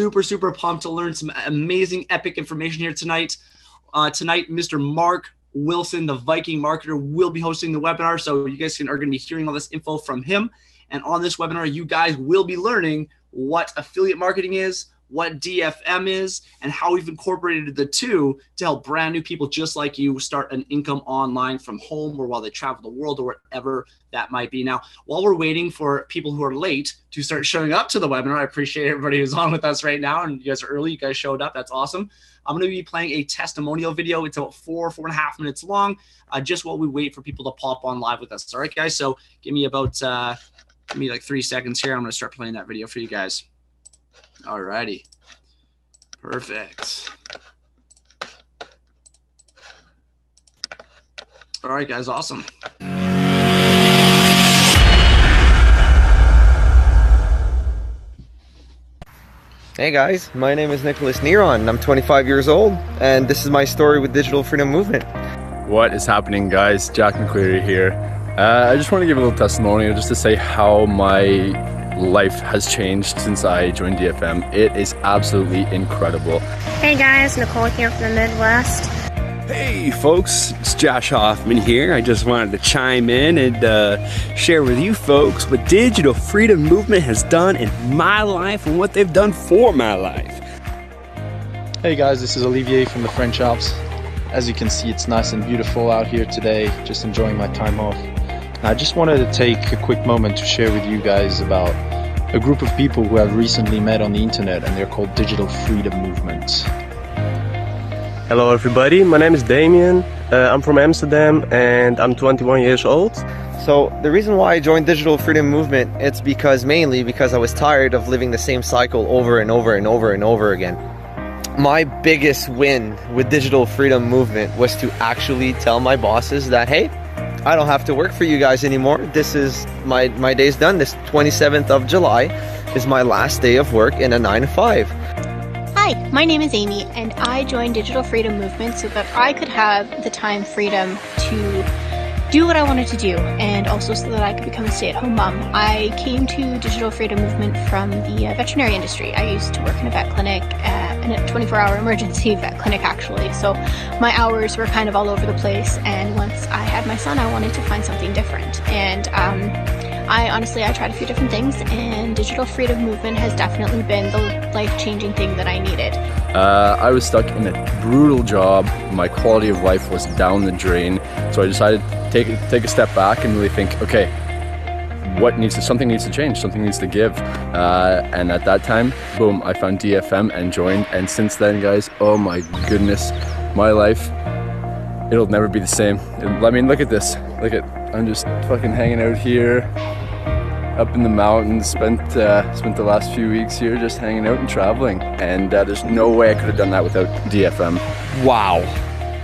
super pumped to learn some amazing, epic information here tonight. Tonight, Mr. Mark Wilson, the Viking marketer, will be hosting the webinar. So you guys are going to be hearing all this info from him. And on this webinar, you guys will be learning what affiliate marketing is, what DFM is, and how we've incorporated the two to help brand new people just like you start an income online from home or while they travel the world or whatever that might be. Now, while we're waiting for people who are late to start showing up to the webinar, I appreciate everybody who's on with us right now, and you guys are early. You guys showed up. That's awesome. I'm going to be playing a testimonial video. It's about 4.5 minutes long, just while we wait for people to pop on live with us. All right, guys? So give me about like 3 seconds here. I'm going to start playing that video for you guys. All righty. Perfect. All right, guys. Awesome. Hey guys, my name is Nicholas Neron. I'm 25 years old, and this is my story with Digital Freedom Movement. What is happening, guys? Jack McQuarrie here. I just want to give a little testimonial just to say how my life has changed since I joined DFM. It is absolutely incredible. Hey guys, Nicole here from the Midwest. Hey folks, it's Josh Hoffman here. I just wanted to chime in and share with you folks what Digital Freedom Movement has done in my life and what they've done for my life. Hey guys, this is Olivier from the French Alps. As you can see, it's nice and beautiful out here today, just enjoying my time off. I just wanted to take a quick moment to share with you guys about a group of people who I've recently met on the internet, and they're called Digital Freedom Movement. Hello everybody, my name is Damien. I'm from Amsterdam and I'm 21 years old. So the reason why I joined Digital Freedom Movement, it's mainly because I was tired of living the same cycle over and over and over and over again. My biggest win with Digital Freedom Movement was to actually tell my bosses that, hey, I don't have to work for you guys anymore. This is my day's done. This 27th of July is my last day of work in a 9-to-5. Hi, my name is Amy, and I joined Digital Freedom Movement so that I could have the time freedom to do what I wanted to do, and also so that I could become a stay-at-home mom. I came to Digital Freedom Movement from the veterinary industry. I used to work in a vet clinic, in a 24-hour emergency vet clinic actually, so my hours were kind of all over the place, and once I had my son I wanted to find something different, and I tried a few different things, and Digital Freedom Movement has definitely been the life-changing thing that I needed. I was stuck in a brutal job. My quality of life was down the drain, so I decided to take a step back and really think, okay, something needs to change, something needs to give, and at that time, boom, I found DFM and joined, and since then, guys, oh my goodness, my life, it'll never be the same. I mean, look at this, I'm just fucking hanging out here, up in the mountains, spent the last few weeks here just hanging out and traveling, and there's no way I could have done that without DFM. Wow,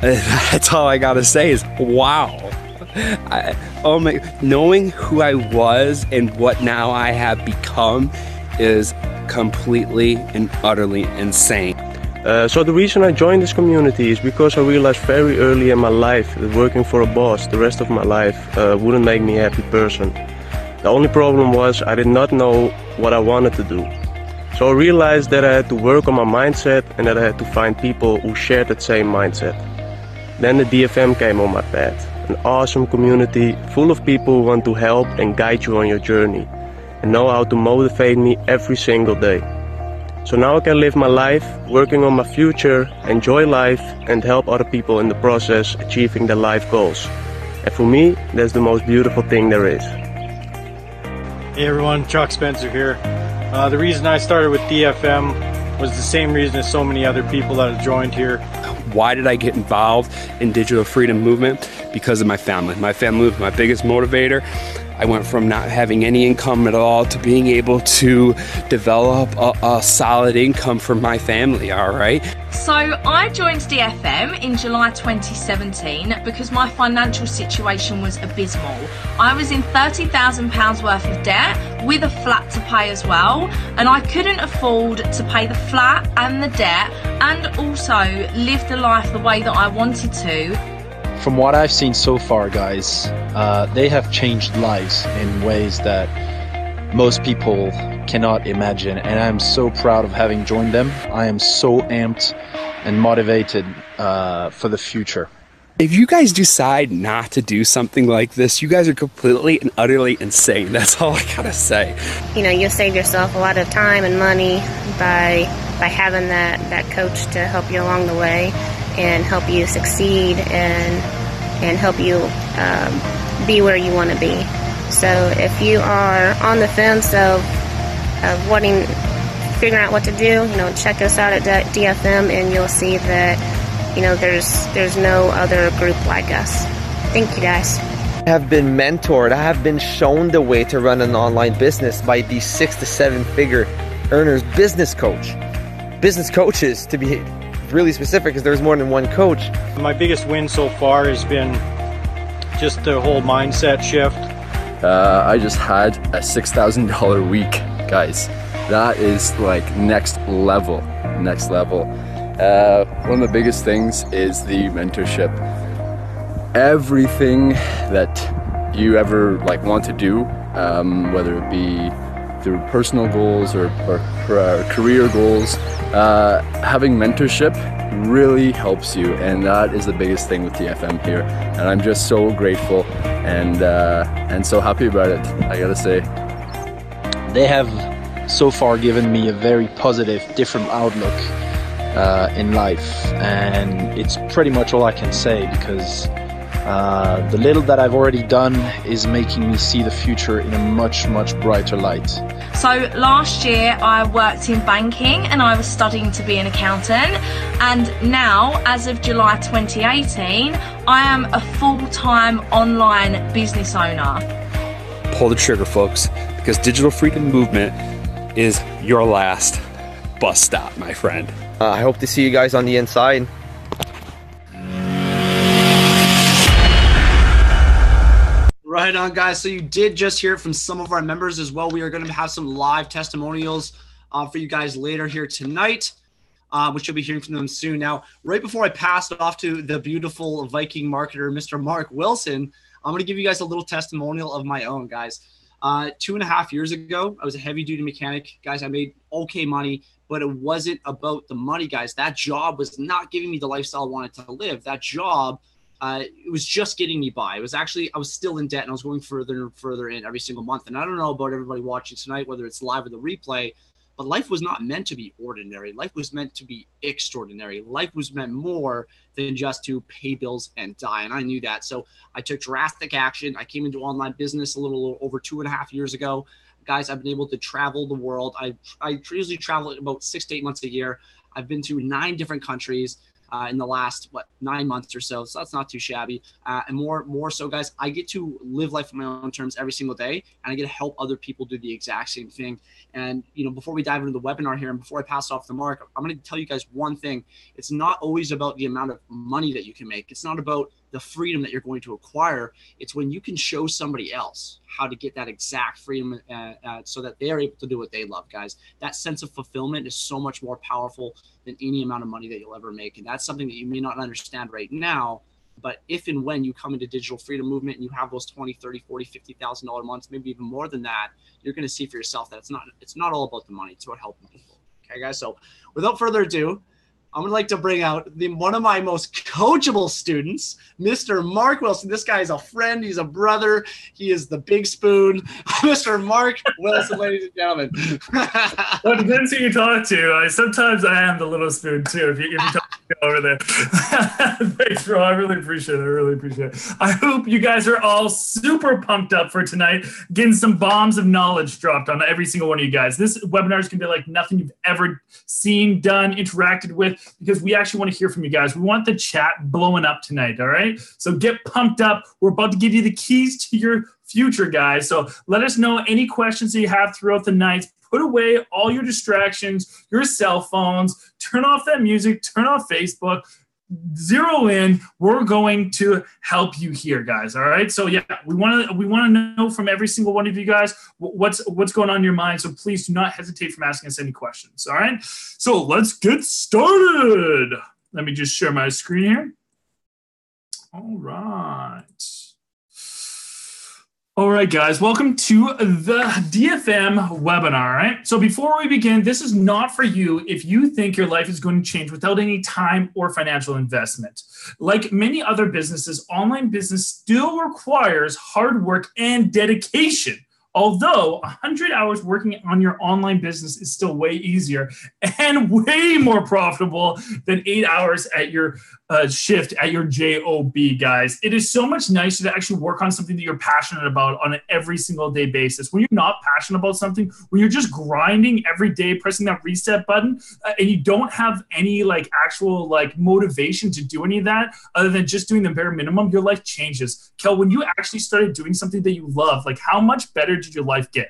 that's all I gotta say is wow. Knowing who I was and what now I have become is completely and utterly insane. So the reason I joined this community is because I realized very early in my life that working for a boss the rest of my life wouldn't make me a happy person. The only problem was I did not know what I wanted to do. So I realized that I had to work on my mindset and that I had to find people who shared that same mindset. Then the DFM came on my path. An awesome community full of people who want to help and guide you on your journey and know how to motivate me every single day. So now I can live my life, working on my future, enjoy life and help other people in the process achieving their life goals. And for me, that's the most beautiful thing there is. Hey everyone, Chuck Spencer here. The reason I started with DFM was the same reason as so many other people that have joined here. Why did I get involved in Digital Freedom Movement? Because of my family. My family was my biggest motivator. I went from not having any income at all to being able to develop a solid income for my family, all right? So I joined DFM in July 2017 because my financial situation was abysmal. I was in £30,000 worth of debt with a flat to pay as well, and I couldn't afford to pay the flat and the debt and also live the life the way that I wanted to. From what I've seen so far, guys, they have changed lives in ways that most people cannot imagine, and I'm so proud of having joined them. I am so amped and motivated for the future. If you guys decide not to do something like this, you guys are completely and utterly insane. That's all I gotta say. You know, you'll save yourself a lot of time and money by having that coach to help you along the way and help you succeed and help you be where you want to be. So if you are on the fence of figuring out what to do, you know, check us out at DFM and you'll see that, you know, there's no other group like us. Thank you, guys. I have been mentored. I have been shown the way to run an online business by these 6 to 7 figure earners business coaches, to be really specific, because there's more than one coach. My biggest win so far has been just the whole mindset shift. I just had a $6,000 week, guys. That is like next level. One of the biggest things is the mentorship. Everything that you ever want to do, whether it be through personal goals or career goals, having mentorship really helps you, and that is the biggest thing with TFM here. And I'm just so grateful and so happy about it, I gotta say. They have so far given me a very positive, different outlook in life, and it's pretty much all I can say, because the little that I've already done is making me see the future in a much, much brighter light. So last year I worked in banking and I was studying to be an accountant, and now as of July 2018 I am a full-time online business owner. Pull the trigger, folks, because Digital Freedom Movement is your last bus stop, my friend. I hope to see you guys on the inside. Right on, guys. So you did just hear it from some of our members as well. We are going to have some live testimonials for you guys later here tonight, which you'll be hearing from them soon. Now, right before I pass it off to the beautiful Viking marketer, Mr. Mark Wilson, I'm going to give you guys a little testimonial of my own, guys. 2.5 years ago, I was a heavy-duty mechanic. Guys, I made okay money, but it wasn't about the money, guys. That job was not giving me the lifestyle I wanted to live. That job, it was just getting me by. It was actually, I was still in debt, and I was going further and further in every single month. And I don't know about everybody watching tonight, whether it's live or the replay, but life was not meant to be ordinary. Life was meant to be extraordinary. Life was meant more than just to pay bills and die. And I knew that. So I took drastic action. I came into online business a little over 2.5 years ago. Guys, I've been able to travel the world. I usually travel about 6 to 8 months a year. I've been to 9 different countries in the last 9 months or so. So that's not too shabby. And more so, guys, I get to live life on my own terms every single day, and I get to help other people do the exact same thing. And before we dive into the webinar here, and before I pass off the Mark, I'm going to tell you guys one thing. It's not always about the amount of money that you can make. It's not about the freedom that you're going to acquire. It's when you can show somebody else how to get that exact freedom so that they're able to do what they love, guys. That sense of fulfillment is so much more powerful than any amount of money that you'll ever make. And that's something that you may not understand right now, but if and when you come into Digital Freedom Movement and you have those $20, $30, $40, $50,000 months, maybe even more than that, you're going to see for yourself that it's not all about the money. It's about helping people. Okay, guys. So without further ado, I'm going to like to bring out one of my most coachable students, Mr. Mark Wilson. This guy is a friend. He's a brother. He is the big spoon. Mr. Mark Wilson, ladies and gentlemen. Well, it depends who you talk to. Sometimes I am the little spoon, too, if you talk to me over there. Thanks, bro. I really appreciate it. I hope you guys are all super pumped up for tonight, getting some bombs of knowledge dropped on every single one of you guys. This webinar is going to be like nothing you've ever seen, done, interacted with, because we actually want to hear from you guys. We want the chat blowing up tonight, all right? So get pumped up. We're about to give you the keys to your future, guys. So let us know any questions that you have throughout the night. Put away all your distractions, your cell phones, turn off that music, turn off Facebook, zero in. We're going to help you here, guys. All right. So yeah, we want to know from every single one of you guys what's going on in your mind. So please do not hesitate from asking us any questions. All right. So let's get started. Let me just share my screen here. All right. All right, guys, welcome to the DFM webinar. All right. So before we begin, this is not for you if you think your life is going to change without any time or financial investment. Like many other businesses, online business still requires hard work and dedication. Although 100 hours working on your online business is still way easier and way more profitable than 8 hours at your shift at your job, guys. It is so much nicer to actually work on something that you're passionate about on an every single day basis. When you're not passionate about something, when you're just grinding every day, pressing that reset button, and you don't have any like actual like motivation to do any of that other than just doing the bare minimum, your life changes. Kel, when you actually started doing something that you love, like how much better did your life get?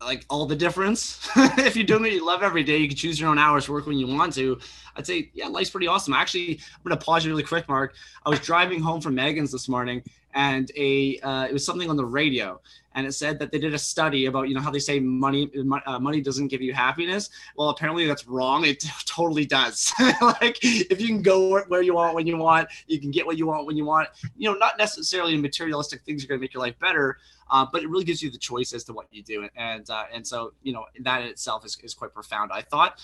Like all the difference. If you're doing what you love every day, you can choose your own hours, work when you want to. I'd say, yeah, life's pretty awesome. Actually, I'm going to pause you really quick, Mark. I was driving home from Megan's this morning, and it was something on the radio, and it said that they did a study about, you know, how they say money doesn't give you happiness. Well, apparently that's wrong. It totally does. Like if you can go where you want, when you want, you can get what you want when you want, you know, not necessarily materialistic things are going to make your life better. But it really gives you the choice as to what you do. And so, you know, that in itself is quite profound, I thought.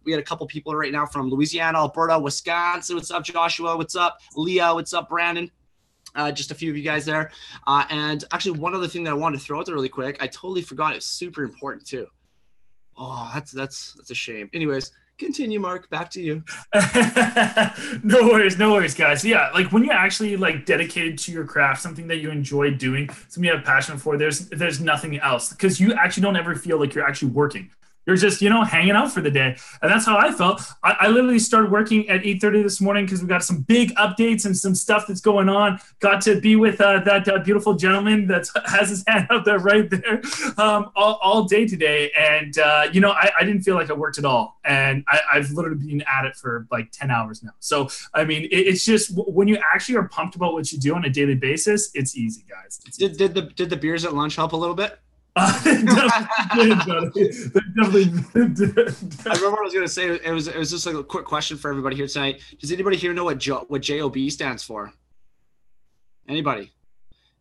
We had a couple people right now from Louisiana, Alberta, Wisconsin. What's up, Joshua? What's up, Leah? What's up, Brandon? Just a few of you guys there. And actually, one other thing that I wanted to throw out there really quick, I totally forgot. It's super important, too. Oh, that's a shame. Anyways, continue, Mark. Back to you. No worries, guys. Yeah, like when you're actually like dedicated to your craft, something that you enjoy doing, something you have passion for, there's nothing else, because you actually don't ever feel like you're actually working. You're just, you know, hanging out for the day. And that's how I felt. I literally started working at 8:30 this morning because we got some big updates and some stuff that's going on. Got to be with that beautiful gentleman that has his hand up there right there all day today. And, you know, I didn't feel like I worked at all. And I've literally been at it for like 10 hours now. So, I mean, it's just when you actually are pumped about what you do on a daily basis, it's easy, guys. Did the beers at lunch help a little bit? Definitely did. I remember what I was going to say. It was just like a quick question for everybody here tonight. Does anybody here know what JOB stands for? Anybody? It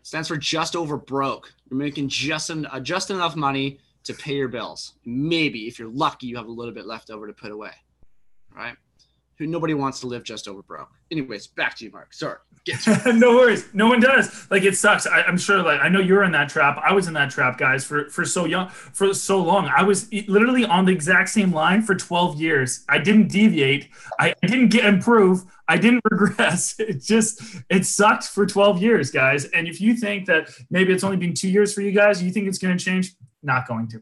stands for just over broke. You're making just enough money to pay your bills. Maybe if you're lucky, you have a little bit left over to put away. Right? Nobody wants to live just over broke. Anyways, back to you, Mark. Sorry. No worries. No one does. Like, it sucks. I'm sure, like, I know you're in that trap. I was in that trap, guys, for so long. I was literally on the exact same line for 12 years. I didn't deviate. I didn't improve. I didn't regress. It sucked for 12 years, guys. And if you think that maybe it's only been 2 years for you guys, you think it's going to change? Not going to.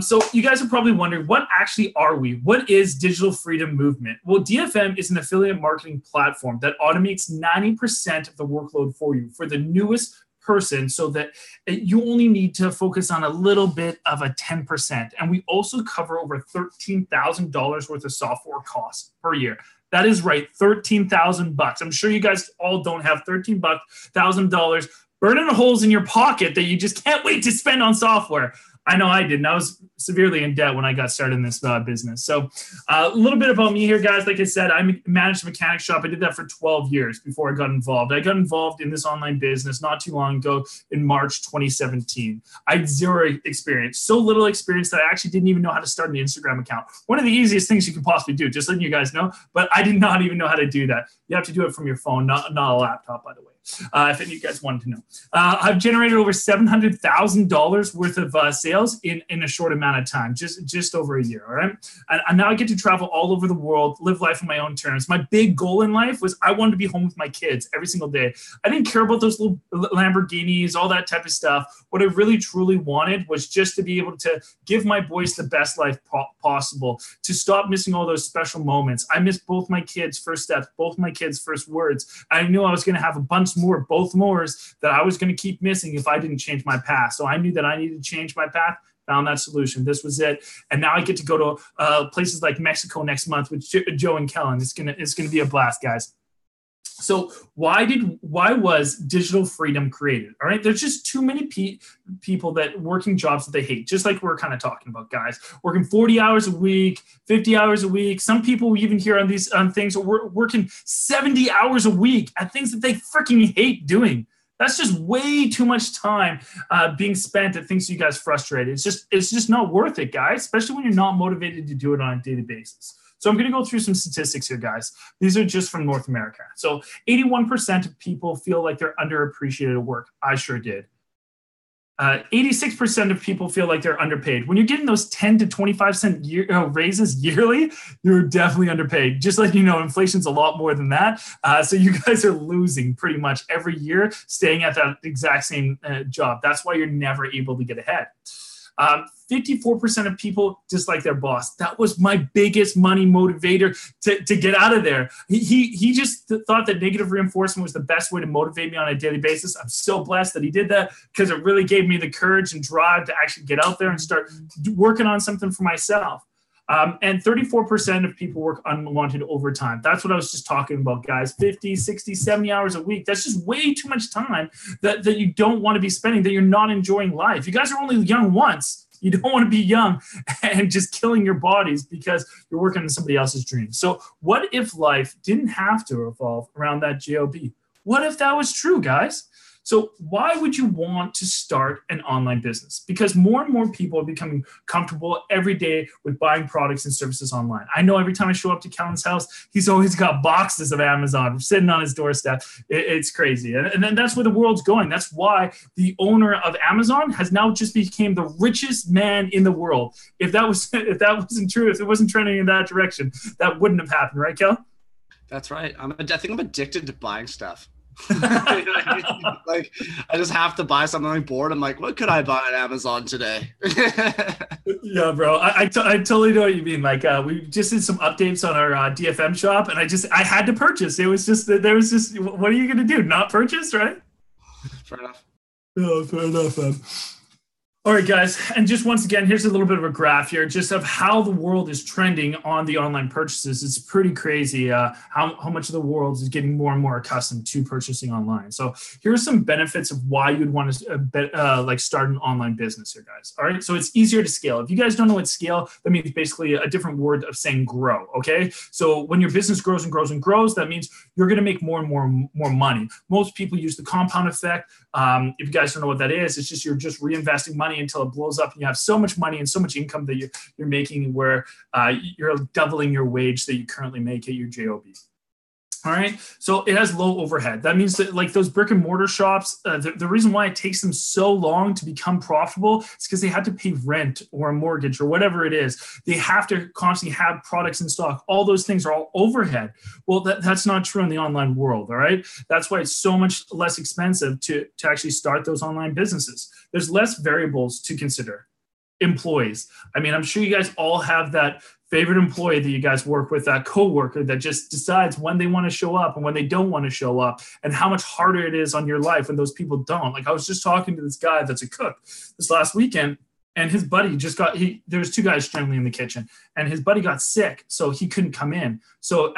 So you guys are probably wondering, what actually are we? What is Digital Freedom Movement? Well, DFM is an affiliate marketing platform that automates 90% of the workload for you, for the newest person, so that you only need to focus on a little bit of a 10%. And we also cover over $13,000 worth of software costs per year. That is right, $13,000. I'm sure you guys all don't have $13,000 burning holes in your pocket that you just can't wait to spend on software. I know I didn't. I was severely in debt when I got started in this business. So a little bit about me here, guys. Like I said, I managed a mechanic shop. I did that for 12 years before I got involved. I got involved in this online business not too long ago in March 2017. I had zero experience, so little experience that I actually didn't even know how to start an Instagram account. One of the easiest things you can possibly do, just letting you guys know, but I did not even know how to do that. You have to do it from your phone, not a laptop, by the way. If any of you guys wanted to know. I've generated over $700,000 worth of sales in a short amount of time, just over a year, all right? And now I get to travel all over the world, live life on my own terms. My big goal in life was I wanted to be home with my kids every single day. I didn't care about those little Lamborghinis, all that type of stuff. What I really, truly wanted was just to be able to give my boys the best life possible, to stop missing all those special moments. I missed both my kids' first steps, both my kids' first words. I knew I was going to have a bunch more, both mores that I was going to keep missing if I didn't change my path. So I knew that I needed to change my path, found that solution. This was it. And now I get to go to places like Mexico next month with Joe and Kellen. It's gonna be a blast, guys. So why was digital freedom created? All right, there's just too many people that working jobs that they hate, just like we're kind of talking about, guys. Working 40 hours a week, 50 hours a week. Some people we even hear on these things are working 70 hours a week at things that they freaking hate doing. That's just way too much time being spent at things you guys frustrated. It's just not worth it, guys, especially when you're not motivated to do it on a daily basis. So I'm going to go through some statistics here, guys. These are just from North America. So 81% of people feel like they're underappreciated at work. I sure did. 86% of people feel like they're underpaid. When you're getting those 10 to 25 cent raises yearly, you're definitely underpaid. Just like, inflation's a lot more than that. So you guys are losing pretty much every year staying at that exact same job. That's why you're never able to get ahead. 54% of people dislike their boss. That was my biggest money motivator to get out of there. He just thought that negative reinforcement was the best way to motivate me on a daily basis. I'm so blessed that he did that because it really gave me the courage and drive to actually get out there and start working on something for myself. And 34% of people work unwanted overtime. That's what I was just talking about, guys. 50, 60, 70 hours a week. That's just way too much time that you don't want to be spending, that you're not enjoying life. You guys are only young once. You don't want to be young and just killing your bodies because you're working on somebody else's dreams. So what if life didn't have to revolve around that job? What if that was true, guys? So why would you want to start an online business? Because more and more people are becoming comfortable every day with buying products and services online. I know every time I show up to Callan's house, he's always got boxes of Amazon sitting on his doorstep. It's crazy. And then that's where the world's going. That's why the owner of Amazon has now just became the richest man in the world. If that wasn't true, if it wasn't trending in that direction, that wouldn't have happened, right, Kel? That's right. I think I'm addicted to buying stuff. Like I just have to buy something. I'm bored. I'm like, what could I buy on Amazon today? Yeah, bro. I totally know what you mean. Like we just did some updates on our DFM shop, and I had to purchase. It was just what are you gonna do? Not purchase, right? Fair enough. Oh, fair enough, man. All right, guys, and just once again, here's a little bit of a graph here, just of how the world is trending on the online purchases. It's pretty crazy how much of the world is getting more and more accustomed to purchasing online. So here are some benefits of why you'd want to start an online business here, guys. All right, so it's easier to scale. If you guys don't know what scale, that means basically a different word of saying grow. Okay, so when your business grows and grows and grows, that means you're going to make more and more money. Most people use the compound effect. If you guys don't know what that is, it's just you're just reinvesting money until it blows up and you have so much money and so much income that you're making where you're doubling your wage that you currently make at your job. All right, so it has low overhead. That means that like those brick and mortar shops, the reason why it takes them so long to become profitable is because they have to pay rent or a mortgage or whatever it is. They have to constantly have products in stock. All those things are all overhead. Well, that's not true in the online world, all right? That's why it's so much less expensive to actually start those online businesses. There's less variables to consider. Employees. I mean, I'm sure you guys all have that favorite employee that you guys work with, that coworker that just decides when they want to show up and when they don't want to show up, and how much harder it is on your life when those people don't. Like I was just talking to this guy that's a cook this last weekend, and his buddy there was two guys generally in the kitchen, and his buddy got sick, so he couldn't come in. So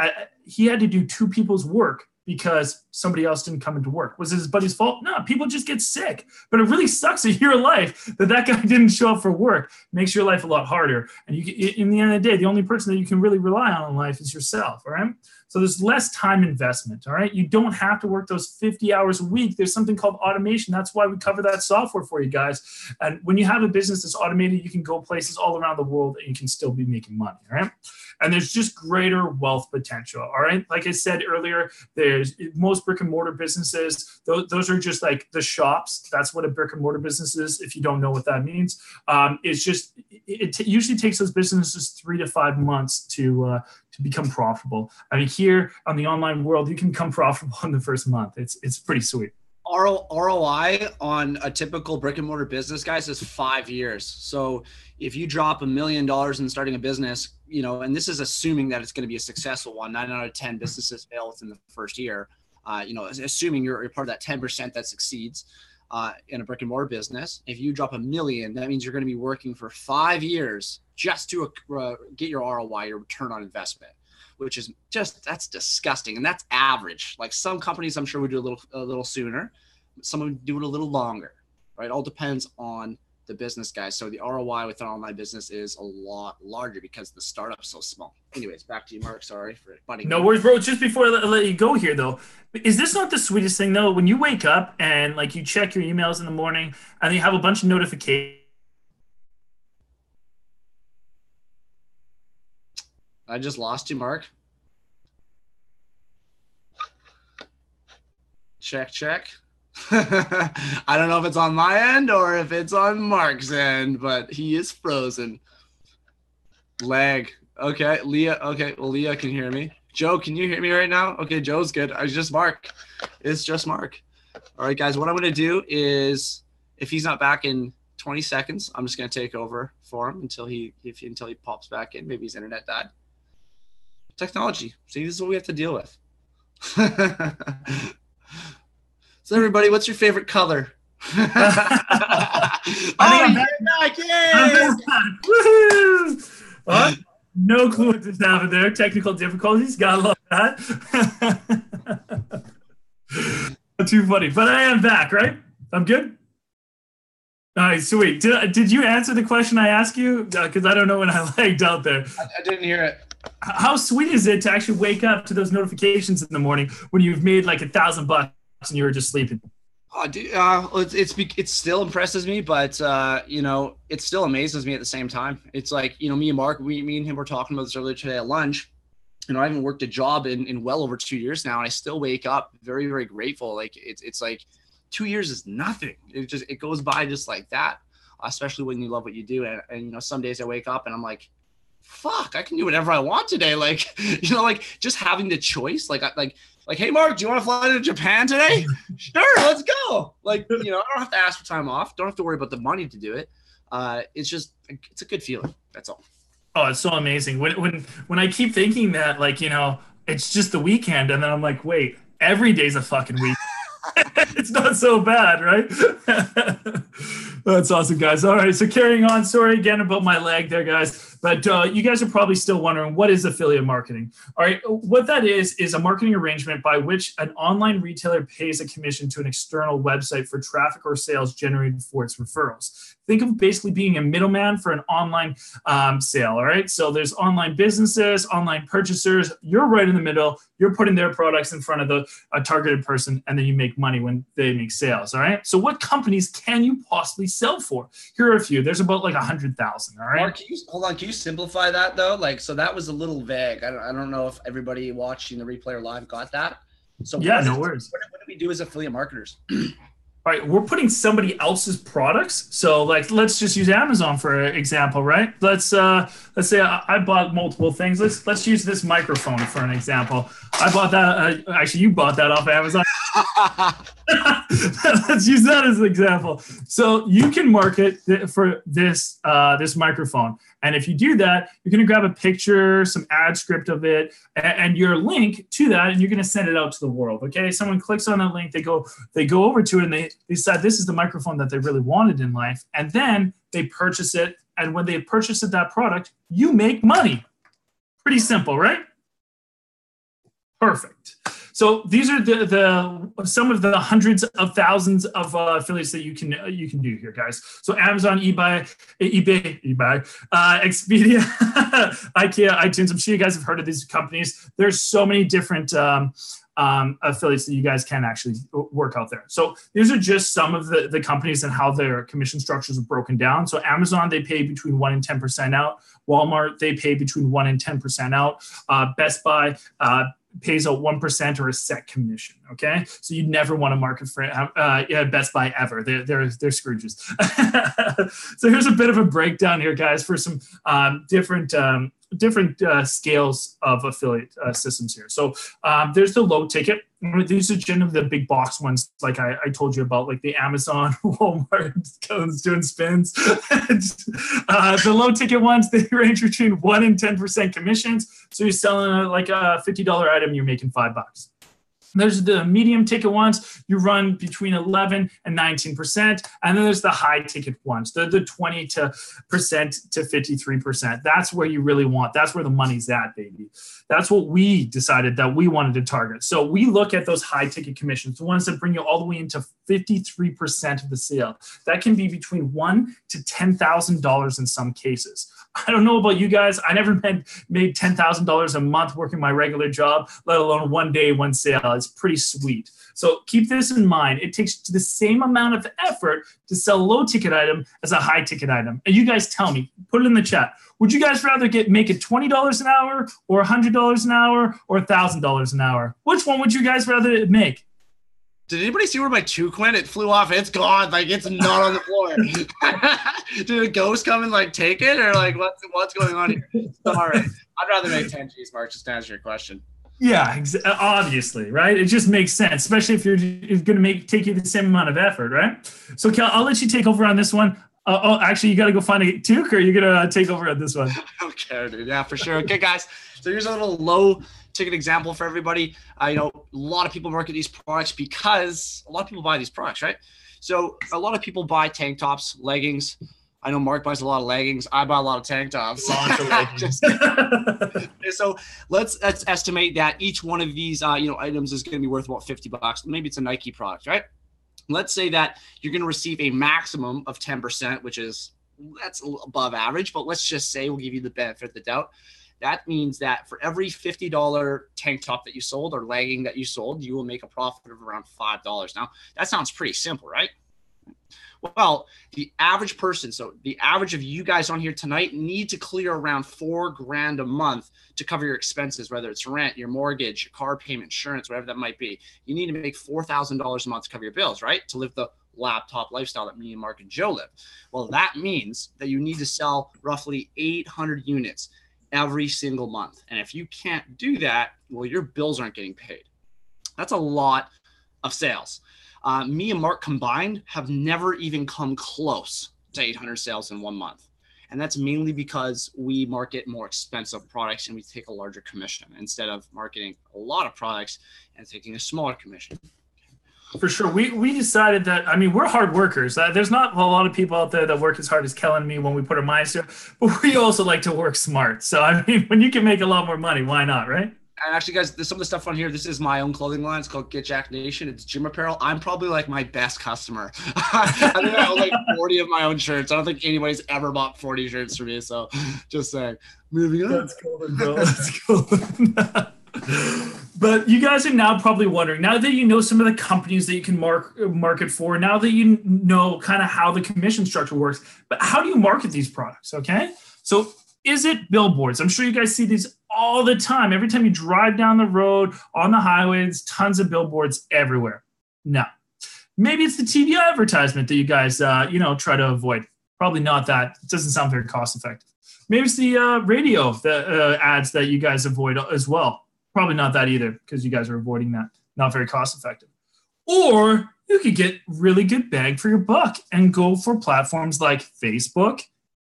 he had to do two people's work because somebody else didn't come into work. Was it his buddy's fault? No, people just get sick. But it really sucks a year of life that guy didn't show up for work. It makes your life a lot harder. And in the end of the day, the only person that you can really rely on in life is yourself, all right? So there's less time investment, all right? You don't have to work those 50 hours a week. There's something called automation. That's why we cover that software for you guys. And when you have a business that's automated, you can go places all around the world and you can still be making money, all right? And there's just greater wealth potential, all right? Like I said earlier, there's most brick and mortar businesses, those are just like the shops. That's what a brick and mortar business is, if you don't know what that means. It usually takes those businesses 3 to 5 months to become profitable. I mean, here on the online world, you can become profitable in the first month. It's pretty sweet. ROI on a typical brick and mortar business, guys, is 5 years. So if you drop $1 million in starting a business, and this is assuming that it's going to be a successful one, 9 out of 10 businesses fail within the first year, assuming you're part of that 10% that succeeds in a brick and mortar business. If you drop $1 million, that means you're going to be working for 5 years just to get your ROI, your return on investment, which is that's disgusting. And that's average. Like some companies, I'm sure would do a little sooner. Some would do it a little longer, right? All depends on the business guys. So the ROI with an online business is a lot larger because the startup's so small. Anyways, back to you, Mark. Sorry for butting. No worries, bro. Just before I let you go here, though, is this not the sweetest thing, though? When you wake up and like you check your emails in the morning and you have a bunch of notifications. I just lost you, Mark. Check, check. I don't know if it's on my end or if it's on Mark's end, but he is frozen. Lag. Okay, Leah. Okay, well, Leah can hear me. Joe, can you hear me right now? Okay, Joe's good. It's just Mark. It's just Mark. All right, guys, what I'm going to do is, if he's not back in 20 seconds, I'm just going to take over for him until he pops back in. Maybe his internet died. Technology. See, this is what we have to deal with. So everybody, what's your favorite color? I'm back. Woohoo! Well, no clue what just happened there. Technical difficulties. Gotta love that. Not too funny, but I am back, right? I'm good. All right, sweet. Did you answer the question I asked you? Because I don't know when I lagged out there. I didn't hear it. How sweet is it to actually wake up to those notifications in the morning when you've made like $1,000 and you were just sleeping? Oh, dude, it still impresses me, but you know, it still amazes me at the same time. It's like, you know, me and Mark, me and him were talking about this earlier today at lunch. You know, I haven't worked a job in well over 2 years now, and I still wake up very, very grateful. Like it's like 2 years is nothing. It goes by just like that, especially when you love what you do. And you know, some days I wake up and I'm like, fuck, I can do whatever I want today. Like, you know, like just having the choice, like, hey, Mark, do you want to fly to Japan today? Sure, let's go. Like, you know, I don't have to ask for time off. Don't have to worry about the money to do it. It's a good feeling. That's all. Oh, it's so amazing. When I keep thinking that, like, you know, it's just the weekend, and then I'm like, wait, every day's a fucking week. It's not so bad, right? That's awesome, guys. All right, so carrying on. Sorry again about my lag there, guys. But you guys are probably still wondering, what is affiliate marketing? All right, what that is a marketing arrangement by which an online retailer pays a commission to an external website for traffic or sales generated for its referrals. Think of basically being a middleman for an online sale, all right? So there's online businesses, online purchasers. You're right in the middle. You're putting their products in front of a targeted person, and then you make money when they make sales, all right? So what companies can you possibly sell for? Here are a few. There's about like 100,000, all right? Mark, can you simplify that though? Like, so that was a little vague. I don't know if everybody watching the replay or live got that. So yeah, no worries. What do we do as affiliate marketers? All right, we're putting somebody else's products. So, like, let's just use Amazon for example, right? Let's say I bought multiple things. Let's use this microphone for an example. I bought that. Actually, you bought that off Amazon. Let's use that as an example. So you can market for this microphone, and if you do that, you're going to grab a picture, some ad script of it, and your link to that, and you're going to send it out to the world. Okay, someone clicks on that link, they go over to it, and they decide this is the microphone that they really wanted in life, and then they purchase it. And when they purchase that product, you make money. Pretty simple, right? Perfect. So these are some of the hundreds of thousands of affiliates that you can do here, guys. So Amazon, eBay, Expedia, IKEA, iTunes. I'm sure you guys have heard of these companies. There's so many different affiliates that you guys can actually work out there. So these are just some of the companies and how their commission structures are broken down. So Amazon, they pay between 1% and 10% out. Walmart, they pay between 1% and 10% out. Best Buy pays out 1% or a set commission. Okay, so you never want to market for Best Buy ever. They're Scrooges. So here's a bit of a breakdown here, guys, for some different scales of affiliate systems here. So there's the low ticket. These are generally the big box ones, like I told you about, like the Amazon, Walmart, goes doing spins. The low ticket ones, they range between 1% and 10% commissions. So you're selling like a $50 item, you're making $5. There's the medium ticket ones. You run between 11 and 19%. And then there's the high ticket ones, the 20% to 53%. That's where you really want. That's where the money's at, baby. That's what we decided that we wanted to target. So we look at those high ticket commissions, the ones that bring you all the way into 53% of the sale. That can be between $1,000 to $10,000 in some cases. I don't know about you guys. I never made $10,000 a month working my regular job, let alone one day, one sale. It's pretty sweet. So keep this in mind. It takes the same amount of effort to sell a low ticket item as a high ticket item. And you guys tell me, put it in the chat. Would you guys rather make it $20 an hour or $100 an hour or $1,000 an hour? Which one would you guys rather make? Did anybody see where my chew went? It flew off. It's gone. Like, it's not on the floor. Did a ghost come and like take it, or like what's going on here? Sorry. I'd rather make 10 G's, Mark, just to answer your question. Yeah, obviously, right? It just makes sense, especially if you're going to take you the same amount of effort, right? So, Kel, I'll let you take over on this one. Actually, you got to go find a toque, or you're going to take over on this one? Okay, dude. Yeah, for sure. Okay, guys. So here's a little low ticket example for everybody. A lot of people market these products because a lot of people buy these products, right? So a lot of people buy tank tops, leggings. I know Mark buys a lot of leggings. I buy a lot of tank tops. So let's estimate that each one of these items is going to be worth about $50. Maybe it's a Nike product, right? Let's say that you're going to receive a maximum of 10%, that's above average, but let's just say we'll give you the benefit of the doubt. That means that for every $50 tank top that you sold or legging that you sold, you will make a profit of around $5. Now, that sounds pretty simple, right? Well, the average person, so the average of you guys on here tonight, need to clear around $4,000 a month to cover your expenses, whether it's rent, your mortgage, your car payment, insurance, whatever that might be. You need to make $4,000 a month to cover your bills, right? To live the laptop lifestyle that me and Mark and Joe live. Well, that means that you need to sell roughly 800 units every single month. And if you can't do that, well, your bills aren't getting paid. That's a lot of sales. Me and Mark combined have never even come close to 800 sales in 1 month. And that's mainly because we market more expensive products and we take a larger commission instead of marketing a lot of products and taking a smaller commission. For sure. We decided that, we're hard workers. There's not a lot of people out there that work as hard as Kel and me when we put our minds to it, but we also like to work smart. So, when you can make a lot more money, why not, right? And actually, guys, there's some of the stuff on here. This is my own clothing line. It's called Get Jack Nation. It's gym apparel. I'm probably like my best customer. I think I own like 40 of my own shirts. I don't think anybody's ever bought 40 shirts from me. So just saying. Moving on. That's cool, bro. That's cool. But you guys are now probably wondering, now that you know some of the companies that you can market for, now that you know kind of how the commission structure works, but how do you market these products, okay? So is it billboards? I'm sure you guys see these all the time. Every time you drive down the road, on the highways, tons of billboards everywhere. No. Maybe it's the TV advertisement that you guys, try to avoid. Probably not that. It doesn't sound very cost effective. Maybe it's the radio ads that you guys avoid as well. Probably not that either, because you guys are avoiding that. Not very cost effective. Or you could get really good bang for your buck and go for platforms like Facebook,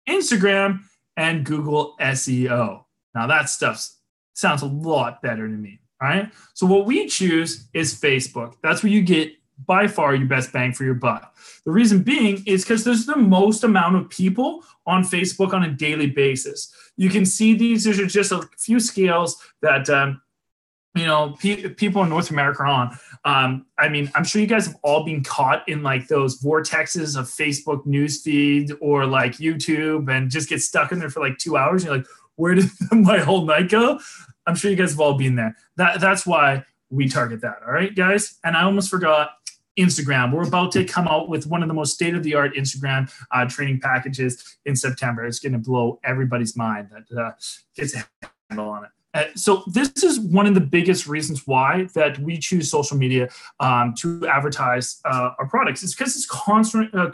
Instagram, and Google SEO. Now that stuff sounds a lot better to me, all right? So what we choose is Facebook. That's where you get by far your best bang for your buck. The reason being is because there's the most amount of people on Facebook on a daily basis. You can see these are just a few scales that people in North America are on. I'm sure you guys have all been caught in like those vortexes of Facebook newsfeed or like YouTube and just get stuck in there for like 2 hours. And you're like, where did my whole night go? I'm sure you guys have all been there. That's why we target that. All right, guys. And I almost forgot Instagram. We're about to come out with one of the most state-of-the-art Instagram training packages in September. It's going to blow everybody's mind that gets a handle on it. So this is one of the biggest reasons why that we choose social media to advertise our products. It's because it's conquering the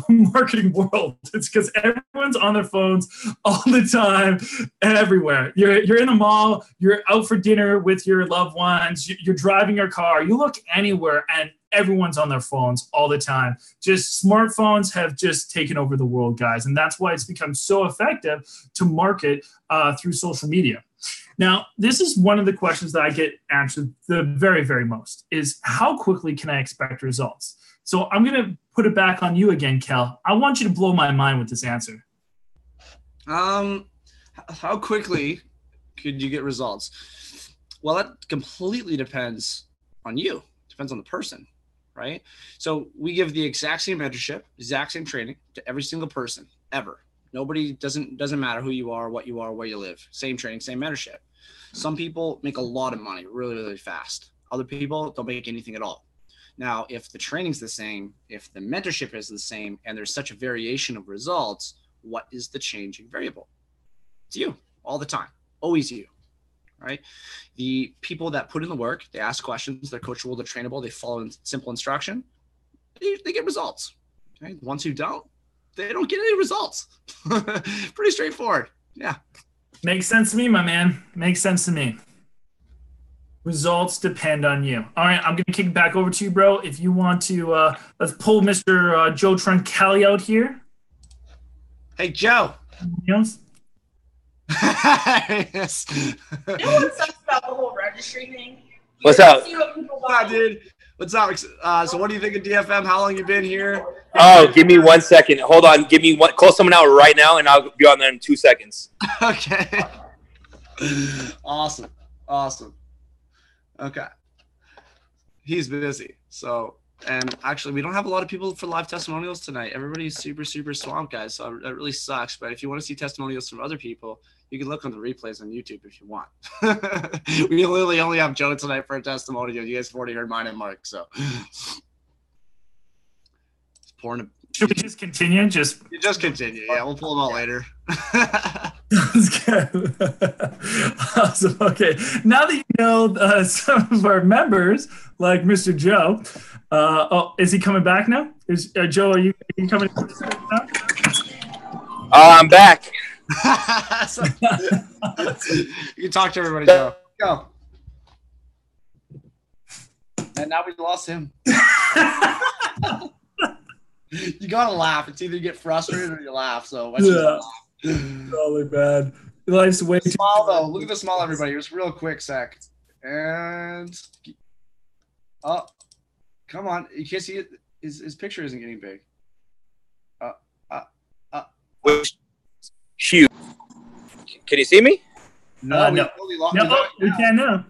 marketing world. It's because everyone's on their phones all the time, everywhere. You're in a mall, you're out for dinner with your loved ones, you're driving your car, you look anywhere and everyone's on their phones all the time. Just smartphones have just taken over the world, guys. And that's why it's become so effective to market through social media. Now, this is one of the questions that I get answered the very, very most is how quickly can I expect results? So I'm going to put it back on you again, Kel. I want you to blow my mind with this answer. How quickly could you get results? Well, that completely depends on you. Depends on the person, right? So we give the exact same mentorship, exact same training to every single person ever. Nobody, doesn't matter who you are, what you are, where you live. Same training, same mentorship. Some people make a lot of money really, really fast. Other people don't make anything at all. Now, if the training's the same, if the mentorship is the same, and there's such a variation of results, what is the changing variable? It's you all the time, always you, right? The people that put in the work, they ask questions, they're coachable, they're trainable, they follow simple instruction, they get results. Okay? The ones who don't, they don't get any results. Pretty straightforward. Yeah. Makes sense to me, my man. Makes sense to me. Results depend on you. All right, I'm going to kick it back over to you, bro. If you want to, let's pull Mr. Joe Troncalli out here. Hey, Joe. Yes. Yes. You know what sucks about the whole registry thing? What's up? What's up, dude? What's up? So what do you think of DFM? How long you been here? Oh, give me 1 second. Hold on. Give me one. Call someone out right now, and I'll be on there in 2 seconds. Okay. Awesome. Okay. He's busy. So, and actually, we don't have a lot of people for live testimonials tonight. Everybody's super, super swamped, guys. So that really sucks. But if you want to see testimonials from other people, you can look on the replays on YouTube if you want. We literally only have Joe tonight for a testimonial. You guys have already heard mine and Mark. So, should we just continue? Just continue. Yeah, we'll pull them out later. That's good. Awesome. Okay. Now that you know some of our members, like Mr. Joe, is he coming back now? Is Joe? Are you coming now? I'm back. You can talk to everybody, Joe. Go. And now we lost him. You gotta laugh. It's either you get frustrated or you laugh. So I just laugh. Probably bad. Life's way too small though. Look at the small, everybody. Just real quick sec. And come on. You can't see it. His picture isn't getting big. Which huge. Can you see me? No, we can't now.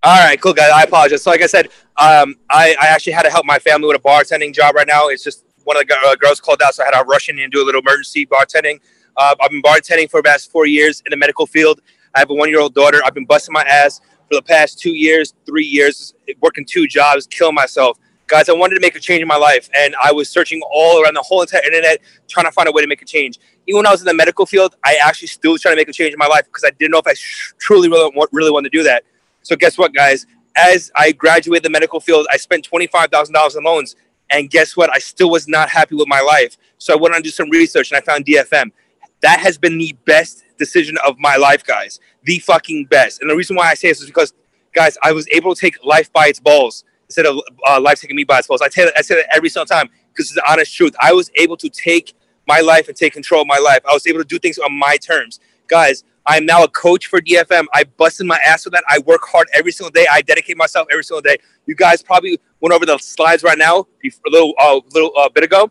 All right, cool, guys. I apologize. So, like I said, I actually had to help my family with a bartending job right now. It's just one of the girls called out, so I had to rush in and do a little emergency bartending. I've been bartending for about 4 years in the medical field. I have a 1-year-old daughter. I've been busting my ass for the past 2 years, 3 years, working 2 jobs, killing myself. Guys, I wanted to make a change in my life, and I was searching all around the whole entire internet trying to find a way to make a change. Even when I was in the medical field, I actually still was trying to make a change in my life because I didn't know if I truly really wanted to do that. So guess what, guys? As I graduated the medical field, I spent $25,000 in loans. And guess what? I still was not happy with my life. So I went on to do some research, and I found DFM. That has been the best decision of my life, guys. The fucking best. And the reason why I say this is because, guys, I was able to take life by its balls instead of life taking me by its balls. I say that every single time because it's the honest truth. I was able to take my life and take control of my life. I was able to do things on my terms. Guys, I am now a coach for DFM. I busted my ass for that. I work hard every single day. I dedicate myself every single day. You guys probably went over the slides right now a little bit ago.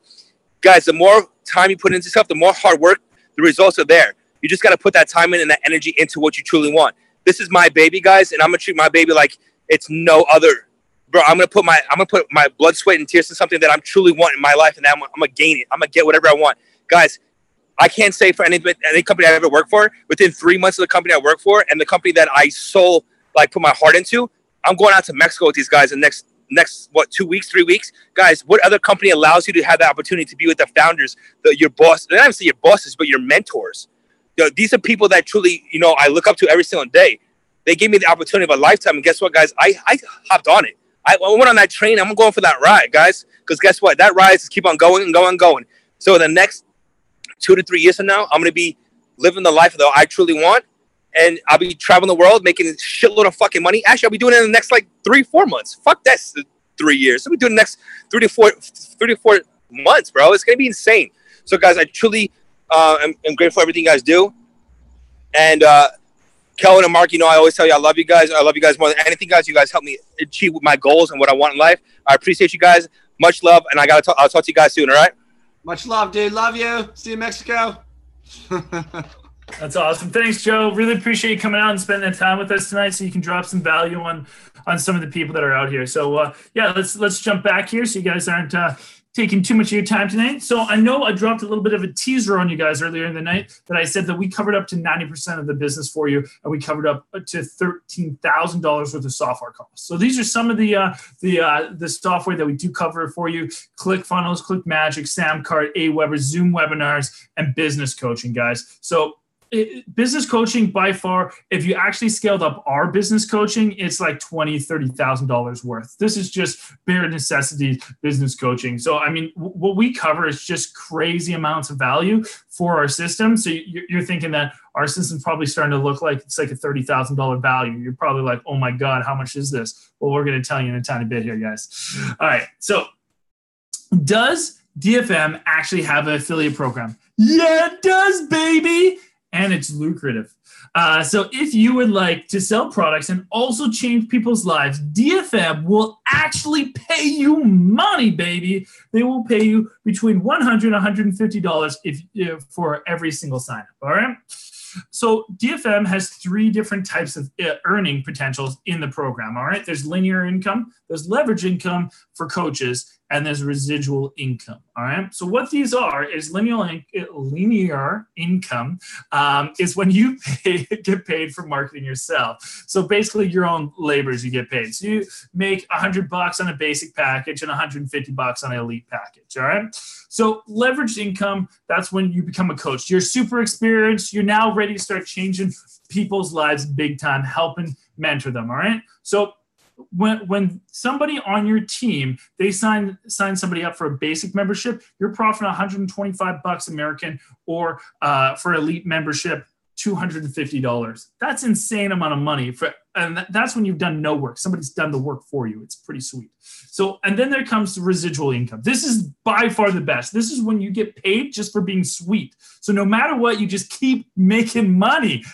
Guys, the more time you put into stuff, the more hard work, the results are there. You just got to put that time in and that energy into what you truly want. This is my baby, guys, and I'm gonna treat my baby like it's no other. Bro, I'm gonna put my blood, sweat, and tears to something that I'm truly want in my life, and I'm gonna gain it. I'm gonna get whatever I want, guys. I can't say for any company I ever worked for, within 3 months of the company I work for and the company that I put my heart into, I'm going out to Mexico with these guys in the next 2 weeks, 3 weeks. Guys, what other company allows you to have the opportunity to be with the founders, your boss, not even say your bosses, but your mentors? These are people that truly, I look up to every single day. They gave me the opportunity of a lifetime. And guess what, guys? I hopped on it. I went on that train. I'm going for that ride, guys. Because guess what? That ride is keep on going and going and going. So the next 2 to 3 years from now, I'm going to be living the life that I truly want. And I'll be traveling the world, making a shitload of fucking money. Actually, I'll be doing it in the next 3-4 months. Fuck that 3 years. I'll be doing the next 3 to 4 months, bro. It's going to be insane. So, guys, I truly am grateful for everything you guys do. And Kelvin and Mark, I always tell you I love you guys. I love you guys more than anything, guys. You guys help me achieve my goals and what I want in life. I appreciate you guys. Much love. And I'll talk to you guys soon, all right? Much love, dude. Love you. See you in Mexico. That's awesome. Thanks, Joe. Really appreciate you coming out and spending the time with us tonight, so you can drop some value on some of the people that are out here. So yeah, let's jump back here so you guys aren't taking too much of your time tonight. So I know I dropped a little bit of a teaser on you guys earlier in the night that I said that we covered up to 90% of the business for you, and we covered up to $13,000 worth of software costs. So these are some of the software that we do cover for you: ClickFunnels, ClickMagick, Samcart, Aweber, Zoom webinars, and business coaching, guys. So business coaching, by far, if you actually scaled up our business coaching, it's like $20,000-$30,000 worth. This is just bare necessity business coaching. So I mean, what we cover is just crazy amounts of value for our system. So you're thinking that our system's probably starting to look like it's like a $30,000 value. You're probably like, oh my God, how much is this? Well, we're going to tell you in a tiny bit here, guys. All right. So does DFM actually have an affiliate program? Yeah, it does, baby. And it's lucrative. So if you would like to sell products and also change people's lives, DFM will actually pay you money, baby. They will pay you between $100 and $150 for every single sign up, all right? So DFM has 3 different types of earning potentials in the program, all right? There's linear income, there's leverage income for coaches, and there's residual income, all right? So what these are is linear income is when you get paid for marketing yourself. So basically your own labors you get paid. So you make $100 on a basic package and $150 on an elite package, all right? So leveraged income, that's when you become a coach. You're super experienced. You're now ready to start changing people's lives big time, helping mentor them, all right? So when somebody on your team, they sign somebody up for a basic membership, you're profiting $125 American, or for elite membership, $250. That's insane amount of money and that's when you've done no work. Somebody's done the work for you. It's pretty sweet. So, and then there comes the residual income. This is by far the best. This is when you get paid just for being sweet. So no matter what, you just keep making money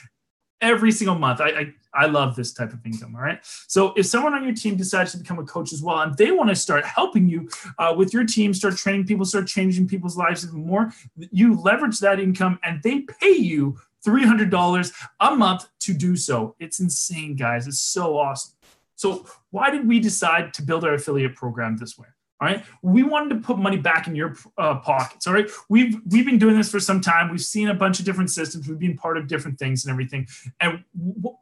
every single month. I love this type of income, all right? So if someone on your team decides to become a coach as well, and they want to start helping you with your team, start training people, start changing people's lives even more, you leverage that income and they pay you $300 a month to do so. It's insane, guys. It's so awesome. So why did we decide to build our affiliate program this way? All right. We wanted to put money back in your pockets. All right. We've been doing this for some time. We've seen a bunch of different systems. We've been part of different things and everything. And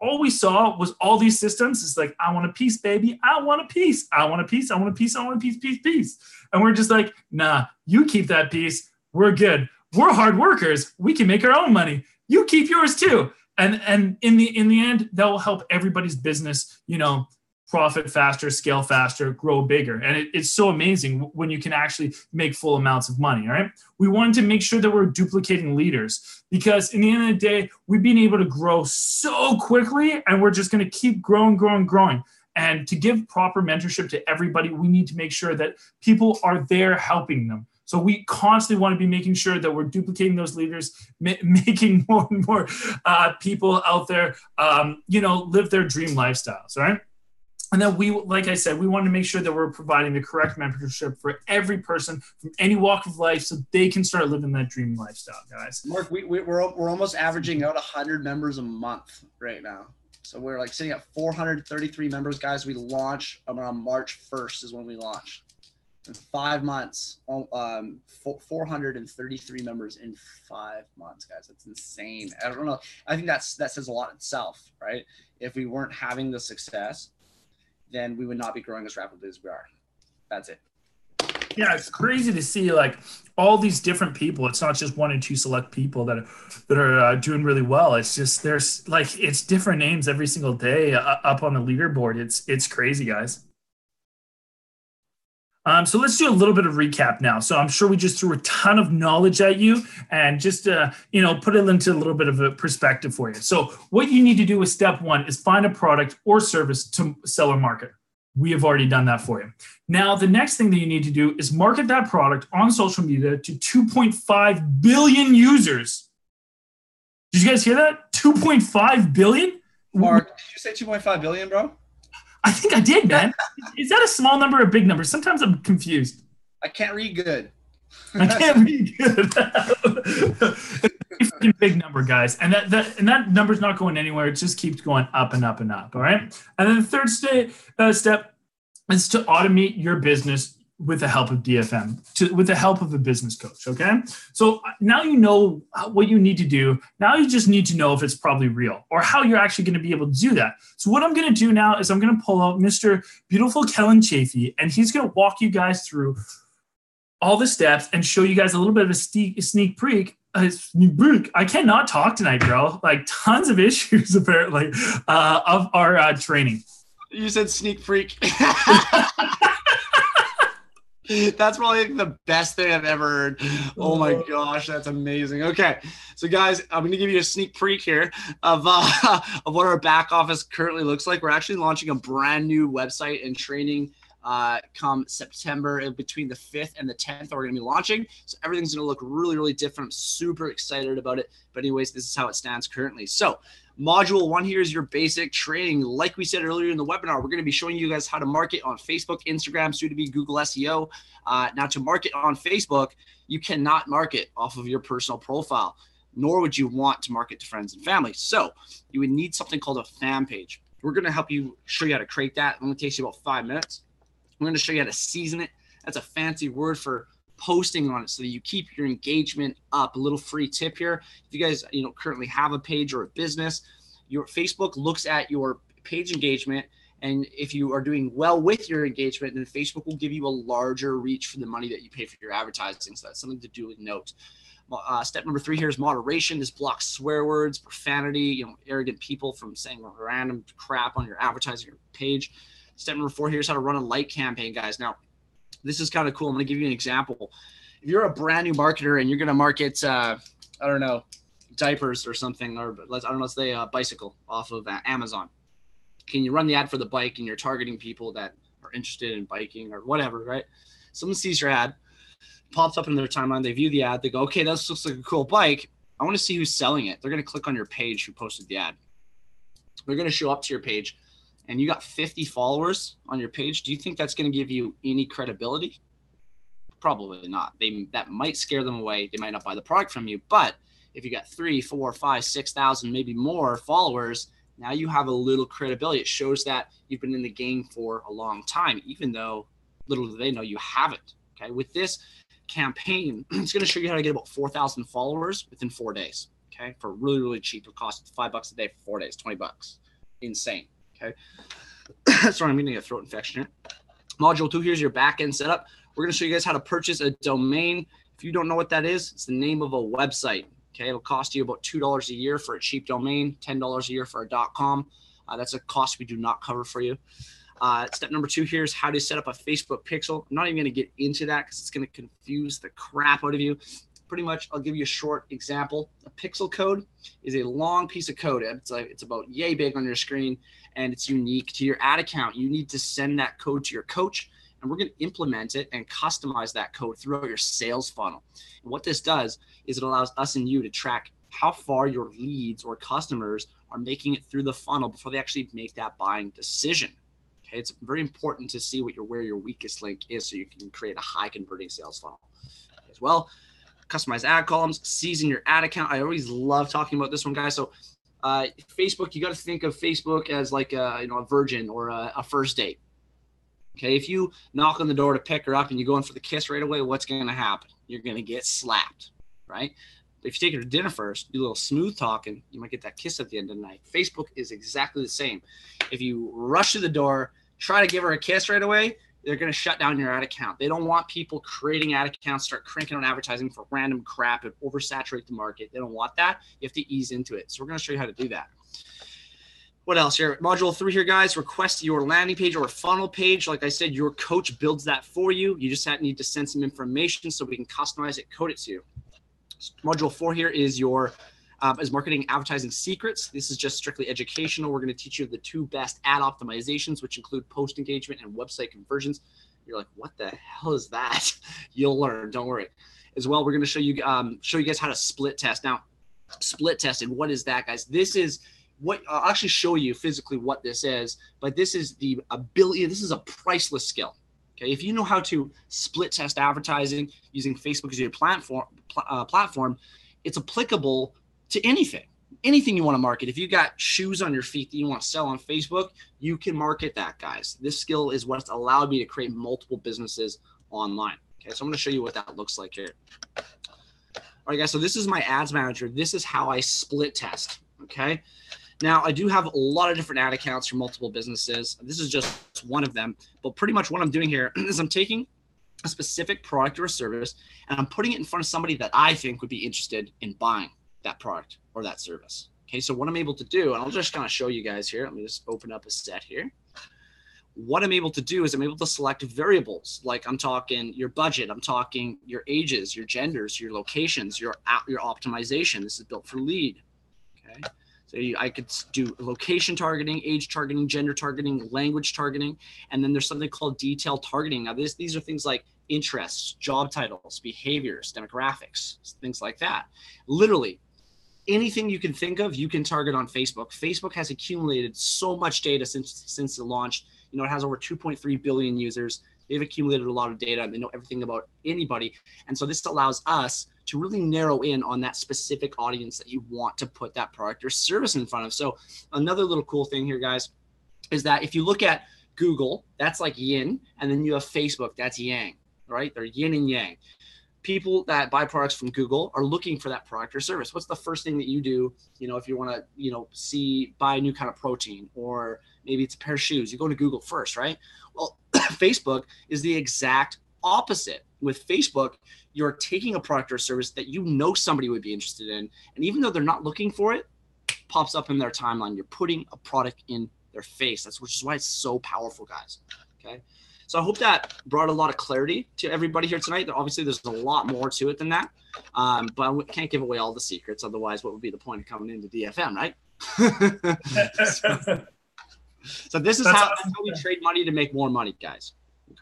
all we saw was all these systems. It's like, I want a piece, baby. I want a piece. I want a piece. I want a piece. I want a piece, piece. And we're just like, nah, you keep that piece. We're good. We're hard workers. We can make our own money. You keep yours too. And in the end, that will help everybody's business, profit faster, scale faster, grow bigger. And it's so amazing when you can actually make full amounts of money, all right? We wanted to make sure that we're duplicating leaders, because in the end of the day, we've been able to grow so quickly, and we're just going to keep growing. And to give proper mentorship to everybody, we need to make sure that people are there helping them. So we constantly want to be making sure that we're duplicating those leaders, making more and more people out there, live their dream lifestyles, right? And then like I said, we wanted to make sure that we're providing the correct mentorship for every person from any walk of life, so they can start living that dream lifestyle, guys. Mark, we're almost averaging out 100 members a month right now. So we're like sitting at 433 members, guys. We launch around March 1st is when we launch. In 5 months, 433 members in 5 months, guys. That's insane. I don't know. I think that says a lot itself, right? If we weren't having the success, then we would not be growing as rapidly as we are. That's it. Yeah, it's crazy to see like all these different people. It's not just 1 or 2 select people that are doing really well. It's just there's like it's different names every single day up on the leaderboard. It's crazy, guys. So let's do a little bit of recap now. So I'm sure we just threw a ton of knowledge at you and just, put it into a little bit of a perspective for you. So what you need to do with step 1 is find a product or service to sell or market. We have already done that for you. Now, the next thing that you need to do is market that product on social media to 2.5 billion users. Did you guys hear that? 2.5 billion? Mark, did you say 2.5 billion, bro? I think I did, man. Is that a small number or a big number? Sometimes I'm confused. I can't read good. I can't read good. freaking big number, guys. And that number's not going anywhere. It just keeps going up and up and up. All right. And then the third step is to automate your business with the help of DFM, with the help of a business coach. Okay. So now you know what you need to do. Now you just need to know if it's probably real or how you're actually going to be able to do that. So what I'm going to do now is I'm going to pull out Mr. Beautiful Kellen Chafee, and he's going to walk you guys through all the steps and show you guys a little bit of a sneak peek. I cannot talk tonight, bro. Like tons of issues apparently of our training. You said sneak freak. That's probably the best thing I've ever heard. Oh my gosh, that's amazing. Okay, so guys, I'm going to give you a sneak peek here of what our back office currently looks like. We're actually launching a brand new website and training come September. Between the 5th and the 10th, we're going to be launching. So everything's going to look really, really different. I'm super excited about it. But anyways, this is how it stands currently. So Module 1 here is your basic training. Like we said earlier in the webinar, we're going to be showing you guys how to market on Facebook, Instagram, soon to be Google SEO. Now, to market on Facebook, you cannot market off of your personal profile, nor would you want to market to friends and family. So you would need something called a fan page. We're going to help you show you how to create that. It only takes you about 5 minutes. We're going to show you how to season it. That's a fancy word for posting on it so that you keep your engagement up. A little free tip here. If you guys currently have a page or a business, your Facebook looks at your page engagement, and if you are doing well with your engagement, then Facebook will give you a larger reach for the money that you pay for your advertising. So that's something to do with note. Step number 3 here is moderation. This blocks swear words, profanity, arrogant people from saying random crap on your advertising page. Step number 4 here is how to run a light campaign, guys. Now, this is kind of cool. I'm going to give you an example. If you're a brand new marketer and you're going to market, I don't know, diapers or something, or let's say a bicycle off of Amazon. Can you run the ad for the bike and you're targeting people that are interested in biking or whatever, right? Someone sees your ad, pops up in their timeline, they view the ad, they go, okay, that looks like a cool bike. I want to see who's selling it. They're going to click on your page who posted the ad. They're going to show up to your page, and you got 50 followers on your page. Do you think that's going to give you any credibility? Probably not. That might scare them away. They might not buy the product from you. But if you got 3, 4, 5, 6,000, maybe more followers, now you have a little credibility. It shows that you've been in the game for a long time, even though little do they know you haven't. Okay, with this campaign, it's going to show you how to get about 4,000 followers within 4 days. Okay, for really, really cheap. It'll cost $5 a day for 4 days, $20. Insane. Okay. Sorry, I'm getting a throat infection here. Module 2, here's your back-end setup. We're going to show you guys how to purchase a domain. If you don't know what that is, it's the name of a website. Okay, it'll cost you about $2 a year for a cheap domain, $10 a year for a .com. That's a cost we do not cover for you. Step number 2 here is how to set up a Facebook pixel. I'm not even going to get into that because it's going to confuse the crap out of you. Pretty much, I'll give you a short example. A pixel code is a long piece of code. It's about yay big on your screen, and it's unique to your ad account. You need to send that code to your coach, and we're going to implement it and customize that code throughout your sales funnel. And what this does is it allows us and you to track how far your leads or customers are making it through the funnel before they actually make that buying decision. Okay, it's very important to see where your weakest link is so you can create a high converting sales funnel as well. Customize ad columns, season your ad account. I always love talking about this one, guys. So Facebook, you got to think of Facebook as like a virgin or a first date. Okay, if you knock on the door to pick her up and you go in for the kiss right away, what's going to happen? You're going to get slapped, right? But if you take her to dinner first, do a little smooth talking, you might get that kiss at the end of the night. Facebook is exactly the same. If you rush to the door, try to give her a kiss right away, they're going to shut down your ad account. They don't want people creating ad accounts, start cranking on advertising for random crap and oversaturate the market. They don't want that. You have to ease into it. So we're going to show you how to do that. What else here? Module 3 here, guys. Request your landing page or funnel page. Like I said, your coach builds that for you. You just need to send some information so we can customize it, code it to you. Module 4 here is your is marketing advertising secrets. This is just strictly educational. We're going to teach you the 2 best ad optimizations, which include post engagement and website conversions. You're like, what the hell is that? You'll learn. Don't worry. As well, we're going to show you guys how to split test. Now, split testing. What is that, guys? This is what I'll actually show you physically what this is, but this is the ability. This is a priceless skill. Okay, if you know how to split test advertising using Facebook as your platform, it's applicable to anything you want to market. If you got shoes on your feet that you want to sell on Facebook, you can market that, guys. This skill is what's allowed me to create multiple businesses online. Okay, so I'm going to show you what that looks like here. All right, guys, so this is my ads manager. This is how I split test. Okay, now I do have a lot of different ad accounts for multiple businesses. This is just one of them, but pretty much what I'm doing here is I'm taking a specific product or a service and I'm putting it in front of somebody that I think would be interested in buying that product or that service. Okay, so what I'm able to do, and I'll just kind of show you guys here. Let me just open up a set here. What I'm able to do is I'm able to select variables. Like I'm talking your budget, I'm talking your ages, your genders, your locations, your optimization. This is built for lead. Okay, so I could do location targeting, age targeting, gender targeting, language targeting, and then there's something called detailed targeting. Now these are things like interests, job titles, behaviors, demographics, things like that. Literally anything you can think of, you can target on Facebook. Facebook has accumulated so much data since it launched. You know, it has over 2.3 billion users. They've accumulated a lot of data. They know everything about anybody. And so this allows us to really narrow in on that specific audience that you want to put that product or service in front of. So another little cool thing here, guys, is that if you look at Google, that's like yin, and then you have Facebook, that's yang, right? They're yin and yang. People that buy products from Google are looking for that product or service. What's the first thing that you do, you know, if you want to, you know, buy a new kind of protein, or maybe it's a pair of shoes, you go to Google first, right? Well, Facebook is the exact opposite. With Facebook, you're taking a product or service that you know somebody would be interested in, and even though they're not looking for it, pops up in their timeline. You're putting a product in their face. Which is why it's so powerful, guys. Okay. So I hope that brought a lot of clarity to everybody here tonight. Obviously, there's a lot more to it than that, but I can't give away all the secrets. Otherwise, what would be the point of coming into DFM, right? So this is how we trade money to make more money, guys.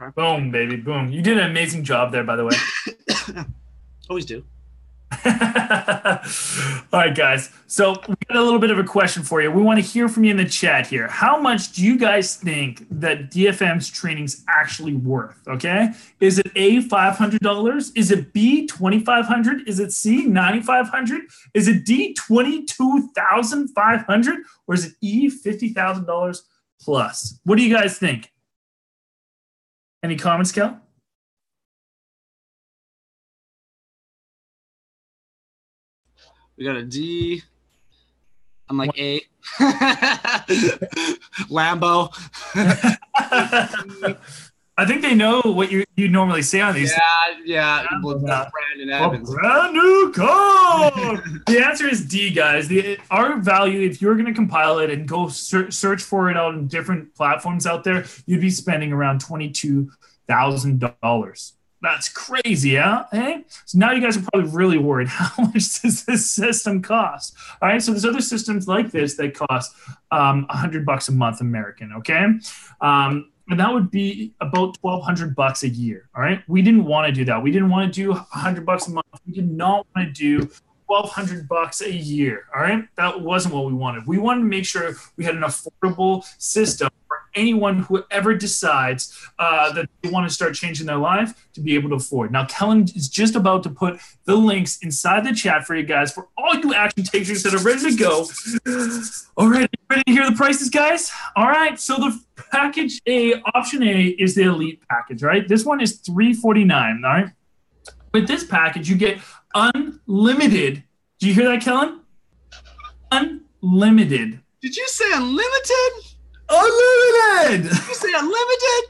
Okay. Boom, baby, boom. You did an amazing job there, by the way. Always do. All right, guys. So we got a little bit of a question for you. We want to hear from you in the chat here. How much do you guys think that DFM's training's actually worth? Okay. Is it A, $500? Is it B, $2,500? Is it C, $9,500? Is it D, $22,500? Or is it E, $50,000 plus? What do you guys think? Any comments, Kel? We got a D. I'm like A. Lambo. I think they know what you normally say on these. Yeah. Brandon Evans. Brand new car. The answer is D, guys. Our value, if you're going to compile it and go search for it on different platforms out there, you'd be spending around $22,000. That's crazy, yeah? Hey? So now you guys are probably really worried. How much does this system cost? All right, so there's other systems like this that cost $100 a month American, okay? And that would be about $1,200 a year, all right? We didn't want to do that. We didn't want to do $100 a month. We did not want to do $1,200 a year, all right? That wasn't what we wanted. We wanted to make sure we had an affordable system for anyone who ever decides that they want to start changing their life to be able to afford. Now, Kellen is just about to put the links inside the chat for you guys, for all you action takers that are ready to go. All right, ready to hear the prices, guys? All right, so the package A, option A, is the elite package, right? This one is $349, all right? With this package, you get unlimited. Do you hear that, Kellen? Unlimited. Did you say unlimited? Unlimited. Did you say unlimited?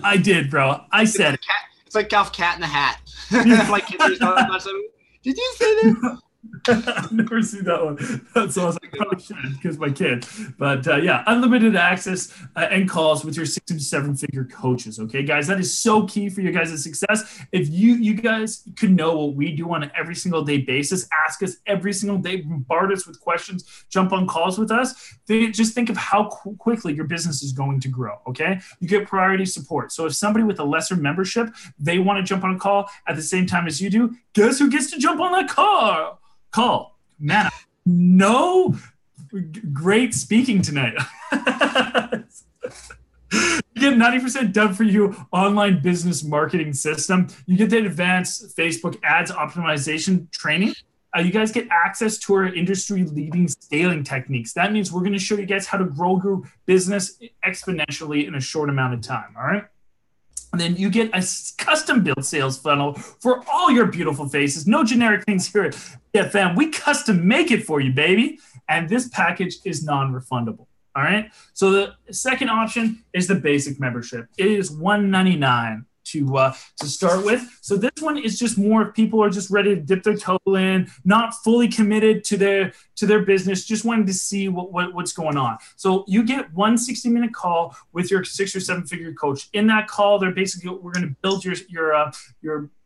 I did, bro. I said it. It's like Cat in the Hat. Like, did you say that? I've never seen that one. That's awesome. I probably should because my kid. But yeah, unlimited access and calls with your 6 to 7 figure coaches. Okay, guys, that is so key for your guys' success. If you guys could know what we do on an every single day basis, ask us every single day, bombard us with questions, jump on calls with us, just think of how quickly your business is going to grow. Okay, you get priority support. So if somebody with a lesser membership, they want to jump on a call at the same time as you do, guess who gets to jump on that call? Man, no great speaking tonight. You get 90% done for you online business marketing system. You get the advanced Facebook ads optimization training. you guys get access to our industry-leading scaling techniques. That means we're going to show you guys how to grow your business exponentially in a short amount of time, all right? And then you get a custom-built sales funnel for all your beautiful faces. No generic things here at BFM. We custom make it for you, baby. And this package is non-refundable. All right. So the second option is the basic membership. It is $199 to start with. So this one is just more if people are just ready to dip their toe in, not fully committed to their business, just wanting to see what's going on. So you get one 60-minute call with your 6 or 7 figure coach. In that call, we're going to build your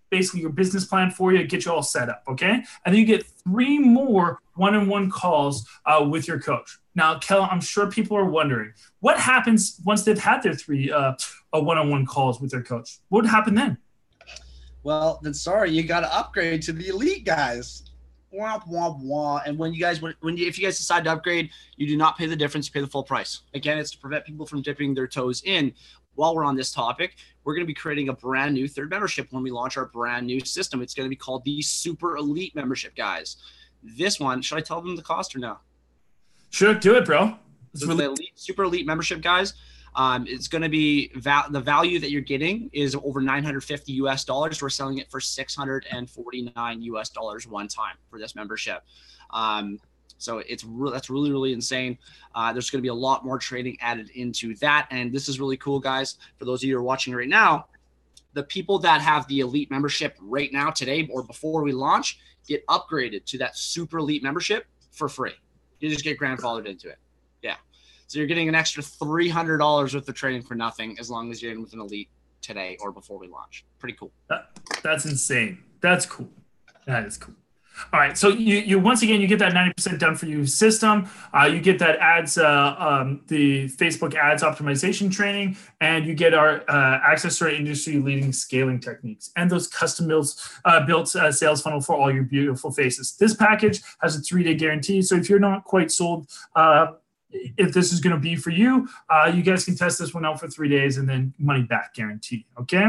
basically your business plan for you, get you all set up, okay? And then you get 3 more one-on-one calls with your coach. Now, Kel, I'm sure people are wondering, what happens once they've had their 3 one-on-one calls with their coach? What would happen then? Well, then sorry, you got to upgrade to the elite guys. Wah, wah, wah. And if you guys decide to upgrade, you do not pay the difference, you pay the full price. Again, it's to prevent people from dipping their toes in. While we're on this topic, we're going to be creating a brand new third membership when we launch our brand new system. It's going to be called the Super Elite Membership, guys. This one, should I tell them the cost or no? Sure, do it, bro. So the Super Elite Membership, guys, it's going to be the value that you're getting is over $950 US. We're selling it for $649 US one time for this membership. So that's really, really insane. There's going to be a lot more trading added into that. And this is really cool, guys. For those of you who are watching right now, the people that have the elite membership right now, today, or before we launch, get upgraded to that super elite membership for free. You just get grandfathered into it. Yeah. So you're getting an extra $300 worth of trading for nothing as long as you're in with an elite today or before we launch. Pretty cool. That's insane. That's cool. That is cool. All right, so you once again, you get that 90% done for you system. You get that ads, the Facebook ads optimization training, and you get our access to our industry-leading scaling techniques and those custom built sales funnel for all your beautiful faces. This package has a 3-day guarantee, so if you're not quite sold, if this is going to be for you, you guys can test this one out for 3 days and then money back guarantee. Okay.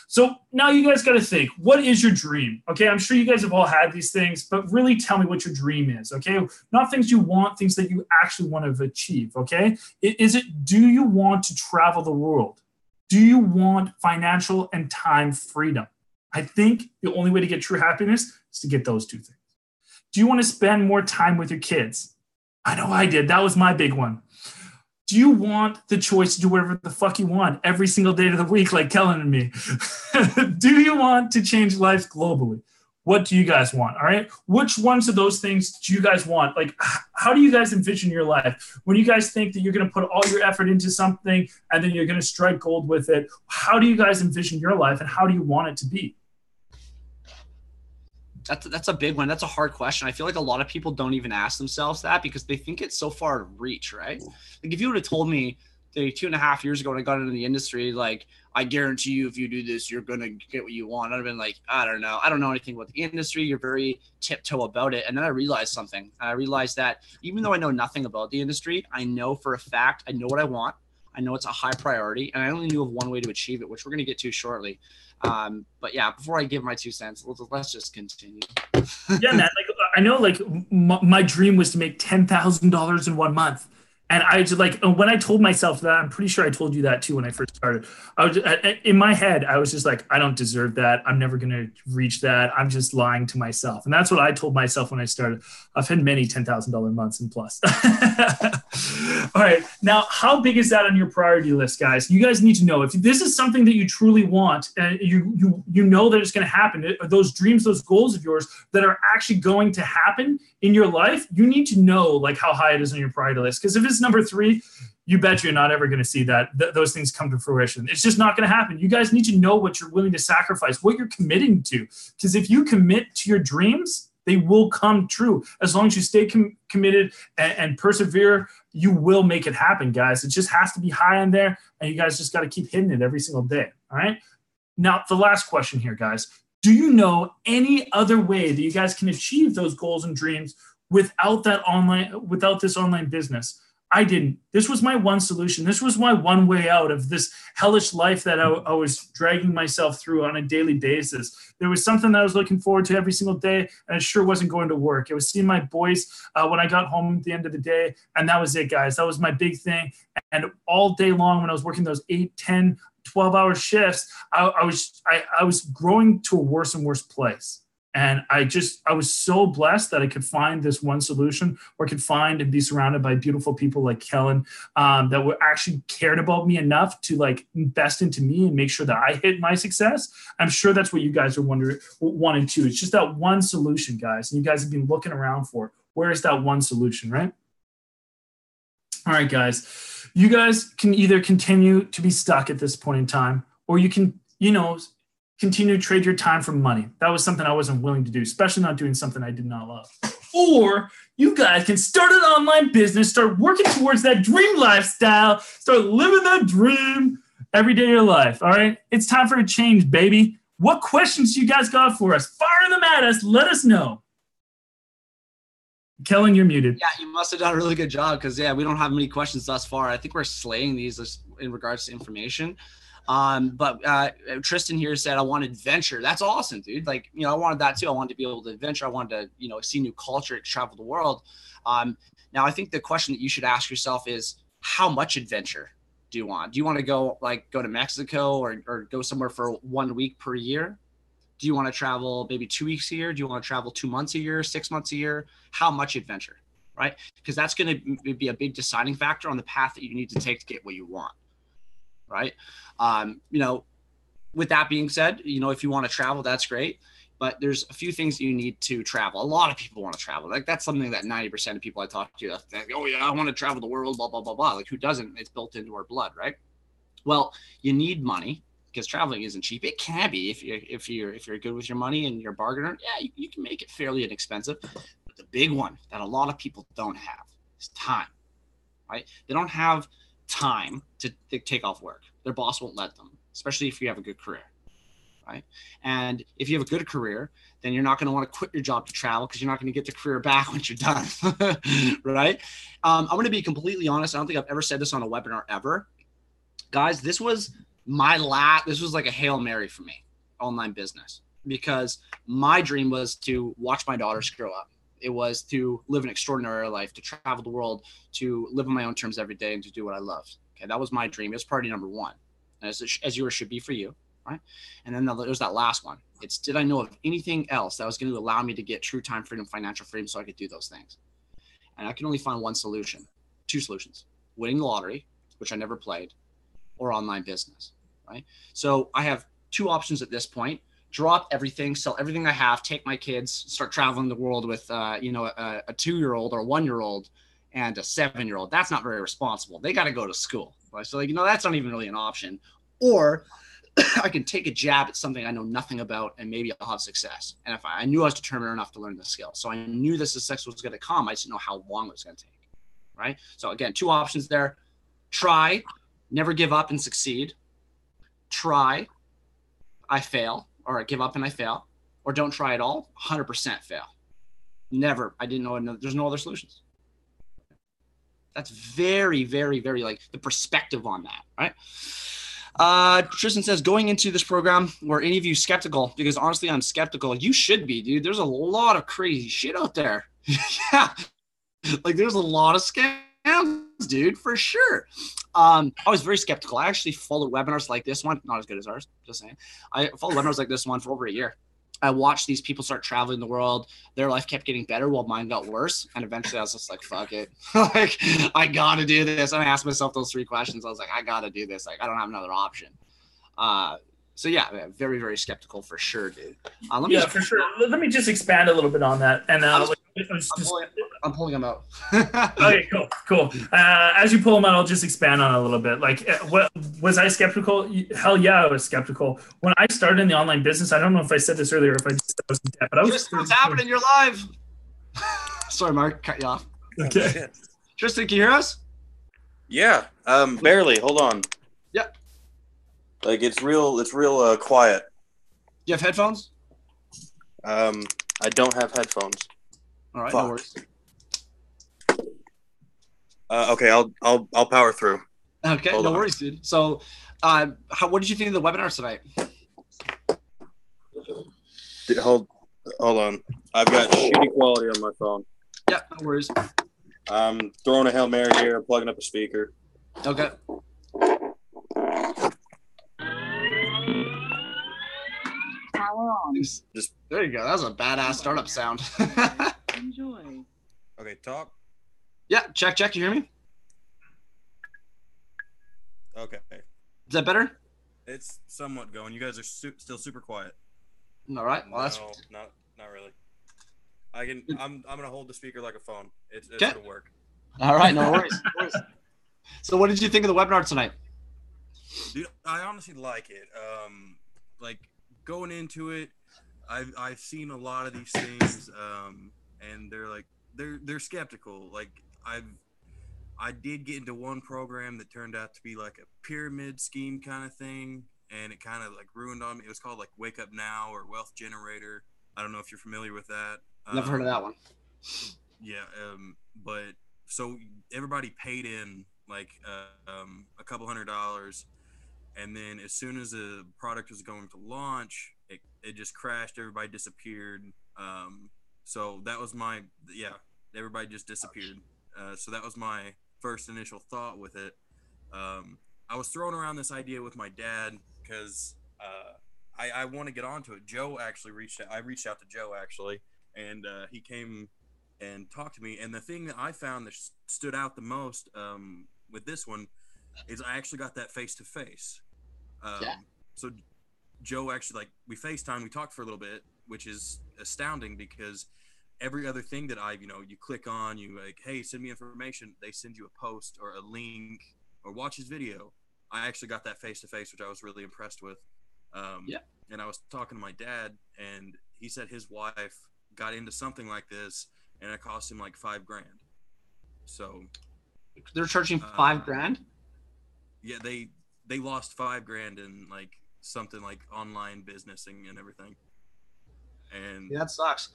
So now you guys got to think, what is your dream? Okay. I'm sure you guys have all had these things, but really tell me what your dream is. Okay. Not things you want, things that you actually want to achieve. Okay. Do you want to travel the world? Do you want financial and time freedom? I think the only way to get true happiness is to get those 2 things. Do you want to spend more time with your kids? I know I did. That was my big one. Do you want the choice to do whatever the fuck you want every single day of the week, like Kellen and me? Do you want to change lives globally? What do you guys want? All right. Which ones of those things do you guys want? Like, how do you guys envision your life? When you guys think that you're going to put all your effort into something and then you're going to strike gold with it, how do you guys envision your life and how do you want it to be? That's a big one. That's a hard question. I feel like a lot of people don't even ask themselves that because they think it's so far to reach, right? Like if you would have told me 2.5 years ago when I got into the industry, like, I guarantee you if you do this, you're going to get what you want. I'd have been like, I don't know. I don't know anything about the industry. You're very tiptoe about it. And then I realized something. I realized that even though I know nothing about the industry, I know for a fact, I know what I want. I know it's a high priority. And I only knew of one way to achieve it, which we're going to get to shortly. But yeah, before I give my 2 cents, let's just continue. Yeah, man. Like, I know, like, my dream was to make $10,000 in 1 month. And I just, like, when I told myself that, I'm pretty sure I told you that too when I first started. I was in my head, I was just like, I don't deserve that. I'm never going to reach that. I'm just lying to myself. And that's what I told myself when I started. I've had many $10,000 months and plus. All right. Now, how big is that on your priority list, guys? You guys need to know if this is something that you truly want and you know that it's going to happen. Those dreams, those goals of yours that are actually going to happen in your life, you need to know like how high it is on your priority list. Because if it's number 3, you bet you're not ever going to see those things come to fruition. It's just not going to happen. You guys need to know what you're willing to sacrifice, what you're committing to. Because if you commit to your dreams, they will come true. As long as you stay committed and persevere, you will make it happen, guys. It just has to be high in there, and you guys just got to keep hitting it every single day, all right? Now, the last question here, guys. Do you know any other way that you guys can achieve those goals and dreams without this online business? I didn't. This was my one solution. This was my one way out of this hellish life that I was dragging myself through on a daily basis. There was something that I was looking forward to every single day, and it sure wasn't going to work. It was seeing my boys when I got home at the end of the day, and that was it, guys. That was my big thing. And all day long when I was working those 8, 10, 12-hour shifts, I was growing to a worse and worse place. And I was so blessed that I could find this one solution, or could find and be surrounded by beautiful people like Kellen that were actually cared about me enough to like invest into me and make sure that I hit my success. I'm sure that's what you guys are wanting too. It's just that one solution, guys. And you guys have been looking around for, where is that one solution, right? All right, guys, you guys can either continue to be stuck at this point in time, or you can, continue to trade your time for money. That was something I wasn't willing to do, especially not doing something I did not love. Or you guys can start an online business, start working towards that dream lifestyle, start living that dream every day of your life, all right? It's time for a change, baby. What questions you guys got for us? Fire them at us. Let us know. Kellen, you're muted. Yeah, you must have done a really good job because, we don't have many questions thus far. I think we're slaying these in regards to information. But Tristan here said, I want adventure. That's awesome, dude. Like, I wanted that too. I wanted to be able to adventure. I wanted to, see new culture, travel the world. Now I think the question that you should ask yourself is, how much adventure do you want? Do you want to go to Mexico or go somewhere for 1 week per year? Do you want to travel maybe 2 weeks a year? Do you want to travel 2 months a year, 6 months a year? How much adventure, right? Because that's going to be a big deciding factor on the path that you need to take to get what you want. Right. With that being said, if you want to travel, that's great. But there's a few things you need to travel. A lot of people want to travel. Like, that's something that 90% of people I talk to, like, oh yeah, I want to travel the world, blah, blah, blah, blah. Like, who doesn't? It's built into our blood, right? Well, you need money because traveling isn't cheap. It can be if you're good with your money and you're a bargainer. Yeah, you can make it fairly inexpensive. But the big one that a lot of people don't have is time, right? They don't have time to take off work. Their boss won't let them, especially if you have a good career, right? And if you have a good career, then you're not going to want to quit your job to travel because you're not going to get the career back once you're done, right? I'm going to be completely honest. I don't think I've ever said this on a webinar ever. Guys, this was like a Hail Mary for me, online business, because my dream was to watch my daughters grow up. It was to live an extraordinary life, to travel the world, to live on my own terms every day, and to do what I loved. Okay, that was my dream. It was priority number one, as yours should be for you, right? And then there's that last one. It's, did I know of anything else that was going to allow me to get true time freedom, financial freedom, so I could do those things? And I can only find two solutions: winning the lottery, which I never played, or online business, right? So I have two options at this point. Drop everything, sell everything I have, take my kids, start traveling the world with, a 2-year-old or a 1-year-old and a 7-year-old. That's not very responsible. They got to go to school. Right? So, that's not even really an option. Or I can take a jab at something I know nothing about, and maybe I'll have success. And if I knew I was determined enough to learn the skill. So I knew the success was going to come. I just didn't know how long it was going to take. Right? So again, two options there. Try, never give up and succeed. Try, I fail. Or I give up and I fail, or don't try at all, 100% fail. Never. I didn't know. There's no other solutions. That's very, very, very, like, the perspective on that, right? Tristan says, going into this program, were any of you skeptical? Because honestly, I'm skeptical. You should be, dude. There's a lot of crazy shit out there. Yeah. Like, there's a lot of scams, dude, for sure. I was very skeptical. I actually followed webinars like this one, not as good as ours, just saying. I followed webinars like this one for over a year. I watched these people start traveling the world. Their life kept getting better while mine got worse. And eventually I was just like, fuck it. Like, I got to do this. And I asked myself those 3 questions. I was like, I got to do this. Like, I don't have another option. So yeah, very, very skeptical for sure, dude. For sure. Let me just expand a little bit on that. And I'm pulling them out. Okay, cool. As you pull them out, I'll just expand on it a little bit. Like, what was I skeptical? Hell yeah, I was skeptical. When I started in the online business, I don't know if I said this earlier, or if I just said I was in debt, but I was. Tristan, what's happening? You're live. Sorry, Mark, cut you off. Okay. Tristan, can you hear us? Yeah, barely. Hold on. Yeah. Like, it's real quiet. Do you have headphones? I don't have headphones. All right, Fuck. No worries. Okay, I'll power through. Okay, Hold no on. worries, dude. So, what did you think of the webinar tonight? Hold on. I've got shitty quality on my phone. Yeah, no worries. I'm throwing a Hail Mary here, plugging up a speaker. Okay. Power on. Just there you go. That was a badass startup sound. Enjoy. Okay, talk. Yeah, check. You hear me? Okay. Is that better? It's somewhat going. You guys are still super quiet. All right. Well, no, not really. I'm gonna hold the speaker like a phone. It's Okay. gonna work. All right, no worries. No worries. So, what did you think of the webinar tonight? Dude, I honestly like it. Like going into it, I've seen a lot of these things, and they're skeptical. Like I did get into one program that turned out to be like a pyramid scheme kind of thing, and it kind of like ruined on me. It was called like Wake Up Now or Wealth Generator. I don't know if you're familiar with that. Never heard of that one. Yeah, but so everybody paid in like a couple $100, and then as soon as the product was going to launch, it just crashed. Everybody disappeared. So that was everybody just disappeared. So that was my first initial thought with it. I was throwing around this idea with my dad because I want to get onto it. Joe actually reached out. I reached out to Joe actually, and he came and talked to me. And the thing that I found that stood out the most with this one is I actually got that face to face. So Joe actually, like, we FaceTime, we talked for a little bit, which is astounding because every other thing that you click on, you like, hey, send me information. They send you a post or a link or watch his video. I actually got that face to face, which I was really impressed with. And I was talking to my dad, and he said his wife got into something like this, and it cost him like $5,000. So they're charging $5,000. Yeah, they lost $5,000 in like something like online businessing and everything. And yeah, that sucks.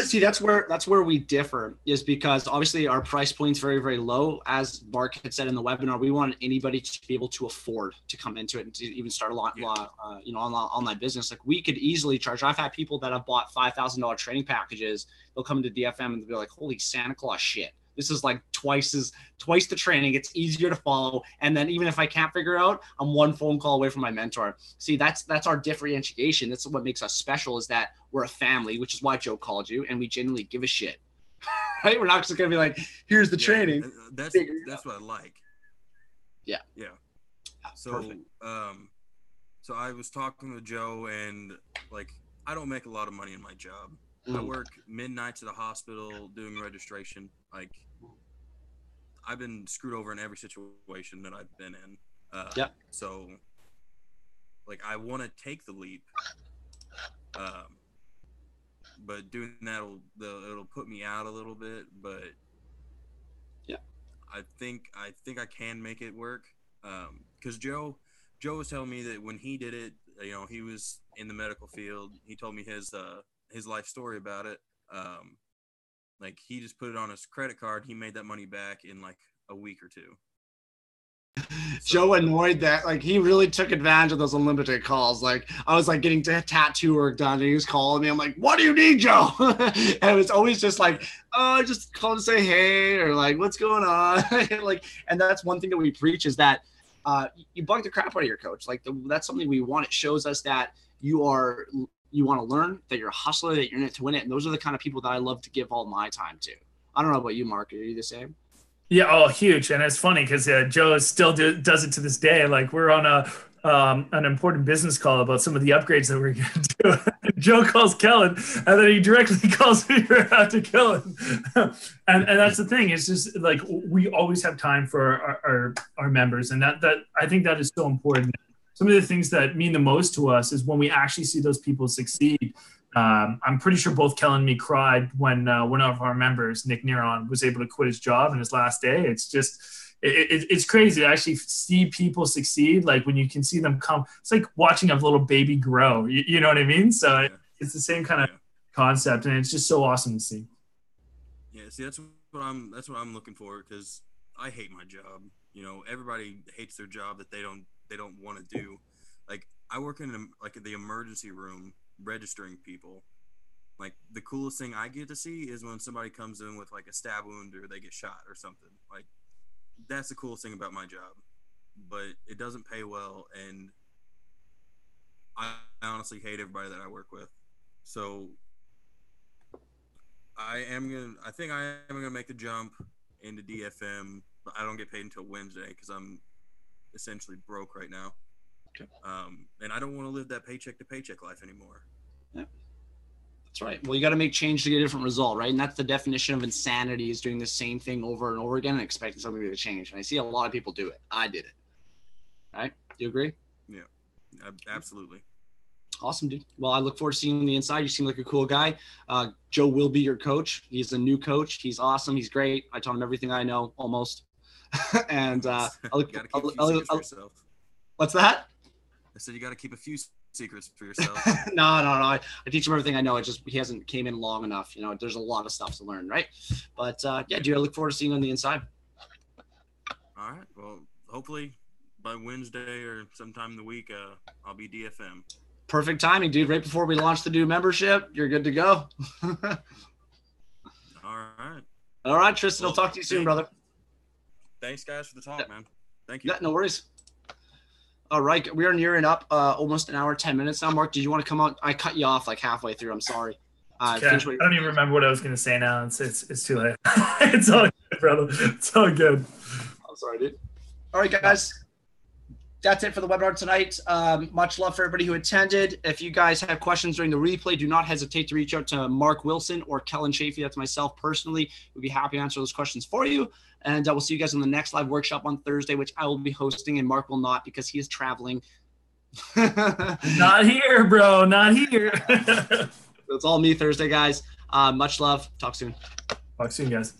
See, that's where we differ, is because obviously our price point's very, very low. As Mark had said in the webinar, we want anybody to be able to afford to come into it and to even start a online business. Like, we could easily charge. I've had people that have bought $5,000 training packages. They'll come into DFM and they'll be like, holy Santa Claus shit. This is like twice the training. It's easier to follow. And then even if I can't figure it out, I'm one phone call away from my mentor. See, that's our differentiation. That's what makes us special, is that we're a family, which is why Joe called you, and we genuinely give a shit. Right? We're not just going to be like, here's the training. That's what I like. Yeah. Yeah. So, perfect. So I was talking with Joe, and like, I don't make a lot of money in my job. I work midnights at a hospital doing registration. Like, I've been screwed over in every situation that I've been in. So, like, I want to take the leap, but doing that it'll put me out a little bit. But yeah, I think I can make it work. Because Joe was telling me that when he did it, he was in the medical field. He told me his life story about it. Like, he just put it on his credit card. He made that money back in like a week or two. Joe annoyed that, like, he really took advantage of those unlimited calls. Like, I was like getting tattoo work done, and he was calling me. I'm like, what do you need, Joe? And it was always just like, oh, just call to say hey, or like, what's going on? Like, and that's one thing that we preach, is that you bug the crap out of your coach. Like, that's something we want. It shows us that you want to learn, that you're a hustler, that you're in it to win it. And those are the kind of people that I love to give all my time to. I don't know about you, Mark. Are you the same? Yeah, oh, huge. And it's funny because Joe still does it to this day. Like, we're on an important business call about some of the upgrades that we're going to do. Joe calls Kellen, and then he directly calls me right after Kellen. and that's the thing. It's just like, we always have time for our members. And that I think that is so important. Some of the things that mean the most to us is when we actually see those people succeed. I'm pretty sure both Kellen and me cried when one of our members, Nick Neron, was able to quit his job in his last day. It's just, it's crazy to actually see people succeed. Like, when you can see them come, it's like watching a little baby grow. You know what I mean? So it's the same kind of concept, and it's just so awesome to see. Yeah, see, that's what I'm looking for, because I hate my job. You know, everybody hates their job that they don't want to do. Like, I work in like the emergency room registering people. Like, the coolest thing I get to see is when somebody comes in with like a stab wound or they get shot or something. Like, that's the coolest thing about my job. But it doesn't pay well, and I honestly hate everybody that I work with. So I think I am gonna make the jump into DFM, but I don't get paid until Wednesday because I'm essentially broke right now. Okay. And I don't want to live that paycheck to paycheck life anymore. Yeah. That's right. Well, you got to make change to get a different result, right? And that's the definition of insanity, is doing the same thing over and over again and expecting something to change. And I see a lot of people do it. I did it. Right? Do you agree? Yeah, absolutely. Awesome, dude. Well, I look forward to seeing you on the inside. You seem like a cool guy. Joe will be your coach. He's a new coach. He's awesome. He's great. I taught him everything I know, almost. And what's that? I said you got to keep a few secrets for yourself. No. I teach him everything I know. It just he hasn't came in long enough. You know, there's a lot of stuff to learn, right? But yeah, dude, I look forward to seeing you on the inside. All right. Well, hopefully by Wednesday or sometime in the week, I'll be DFM. Perfect timing, dude. Right before we launch the new membership, you're good to go. All right. All right, Tristan. I'll talk to you soon, brother. Thanks, guys, for the talk, man. Thank you. Yeah, no worries. All right, we are nearing up almost an hour, 10 minutes now. Mark, did you want to come on? I cut you off like halfway through. I'm sorry. Okay. I don't even remember what I was going to say now. It's too late. It's all good, brother. It's all good. I'm sorry, dude. All right, guys. That's it for the webinar tonight. Much love for everybody who attended. If you guys have questions during the replay, do not hesitate to reach out to Mark Wilson or Kellen Chafee. That's myself personally. We'd be happy to answer those questions for you. And we'll see you guys on the next live workshop on Thursday, which I will be hosting, and Mark will not because he is traveling. Not here, bro. Not here. It's all me Thursday, guys. Much love. Talk soon. Talk soon, guys.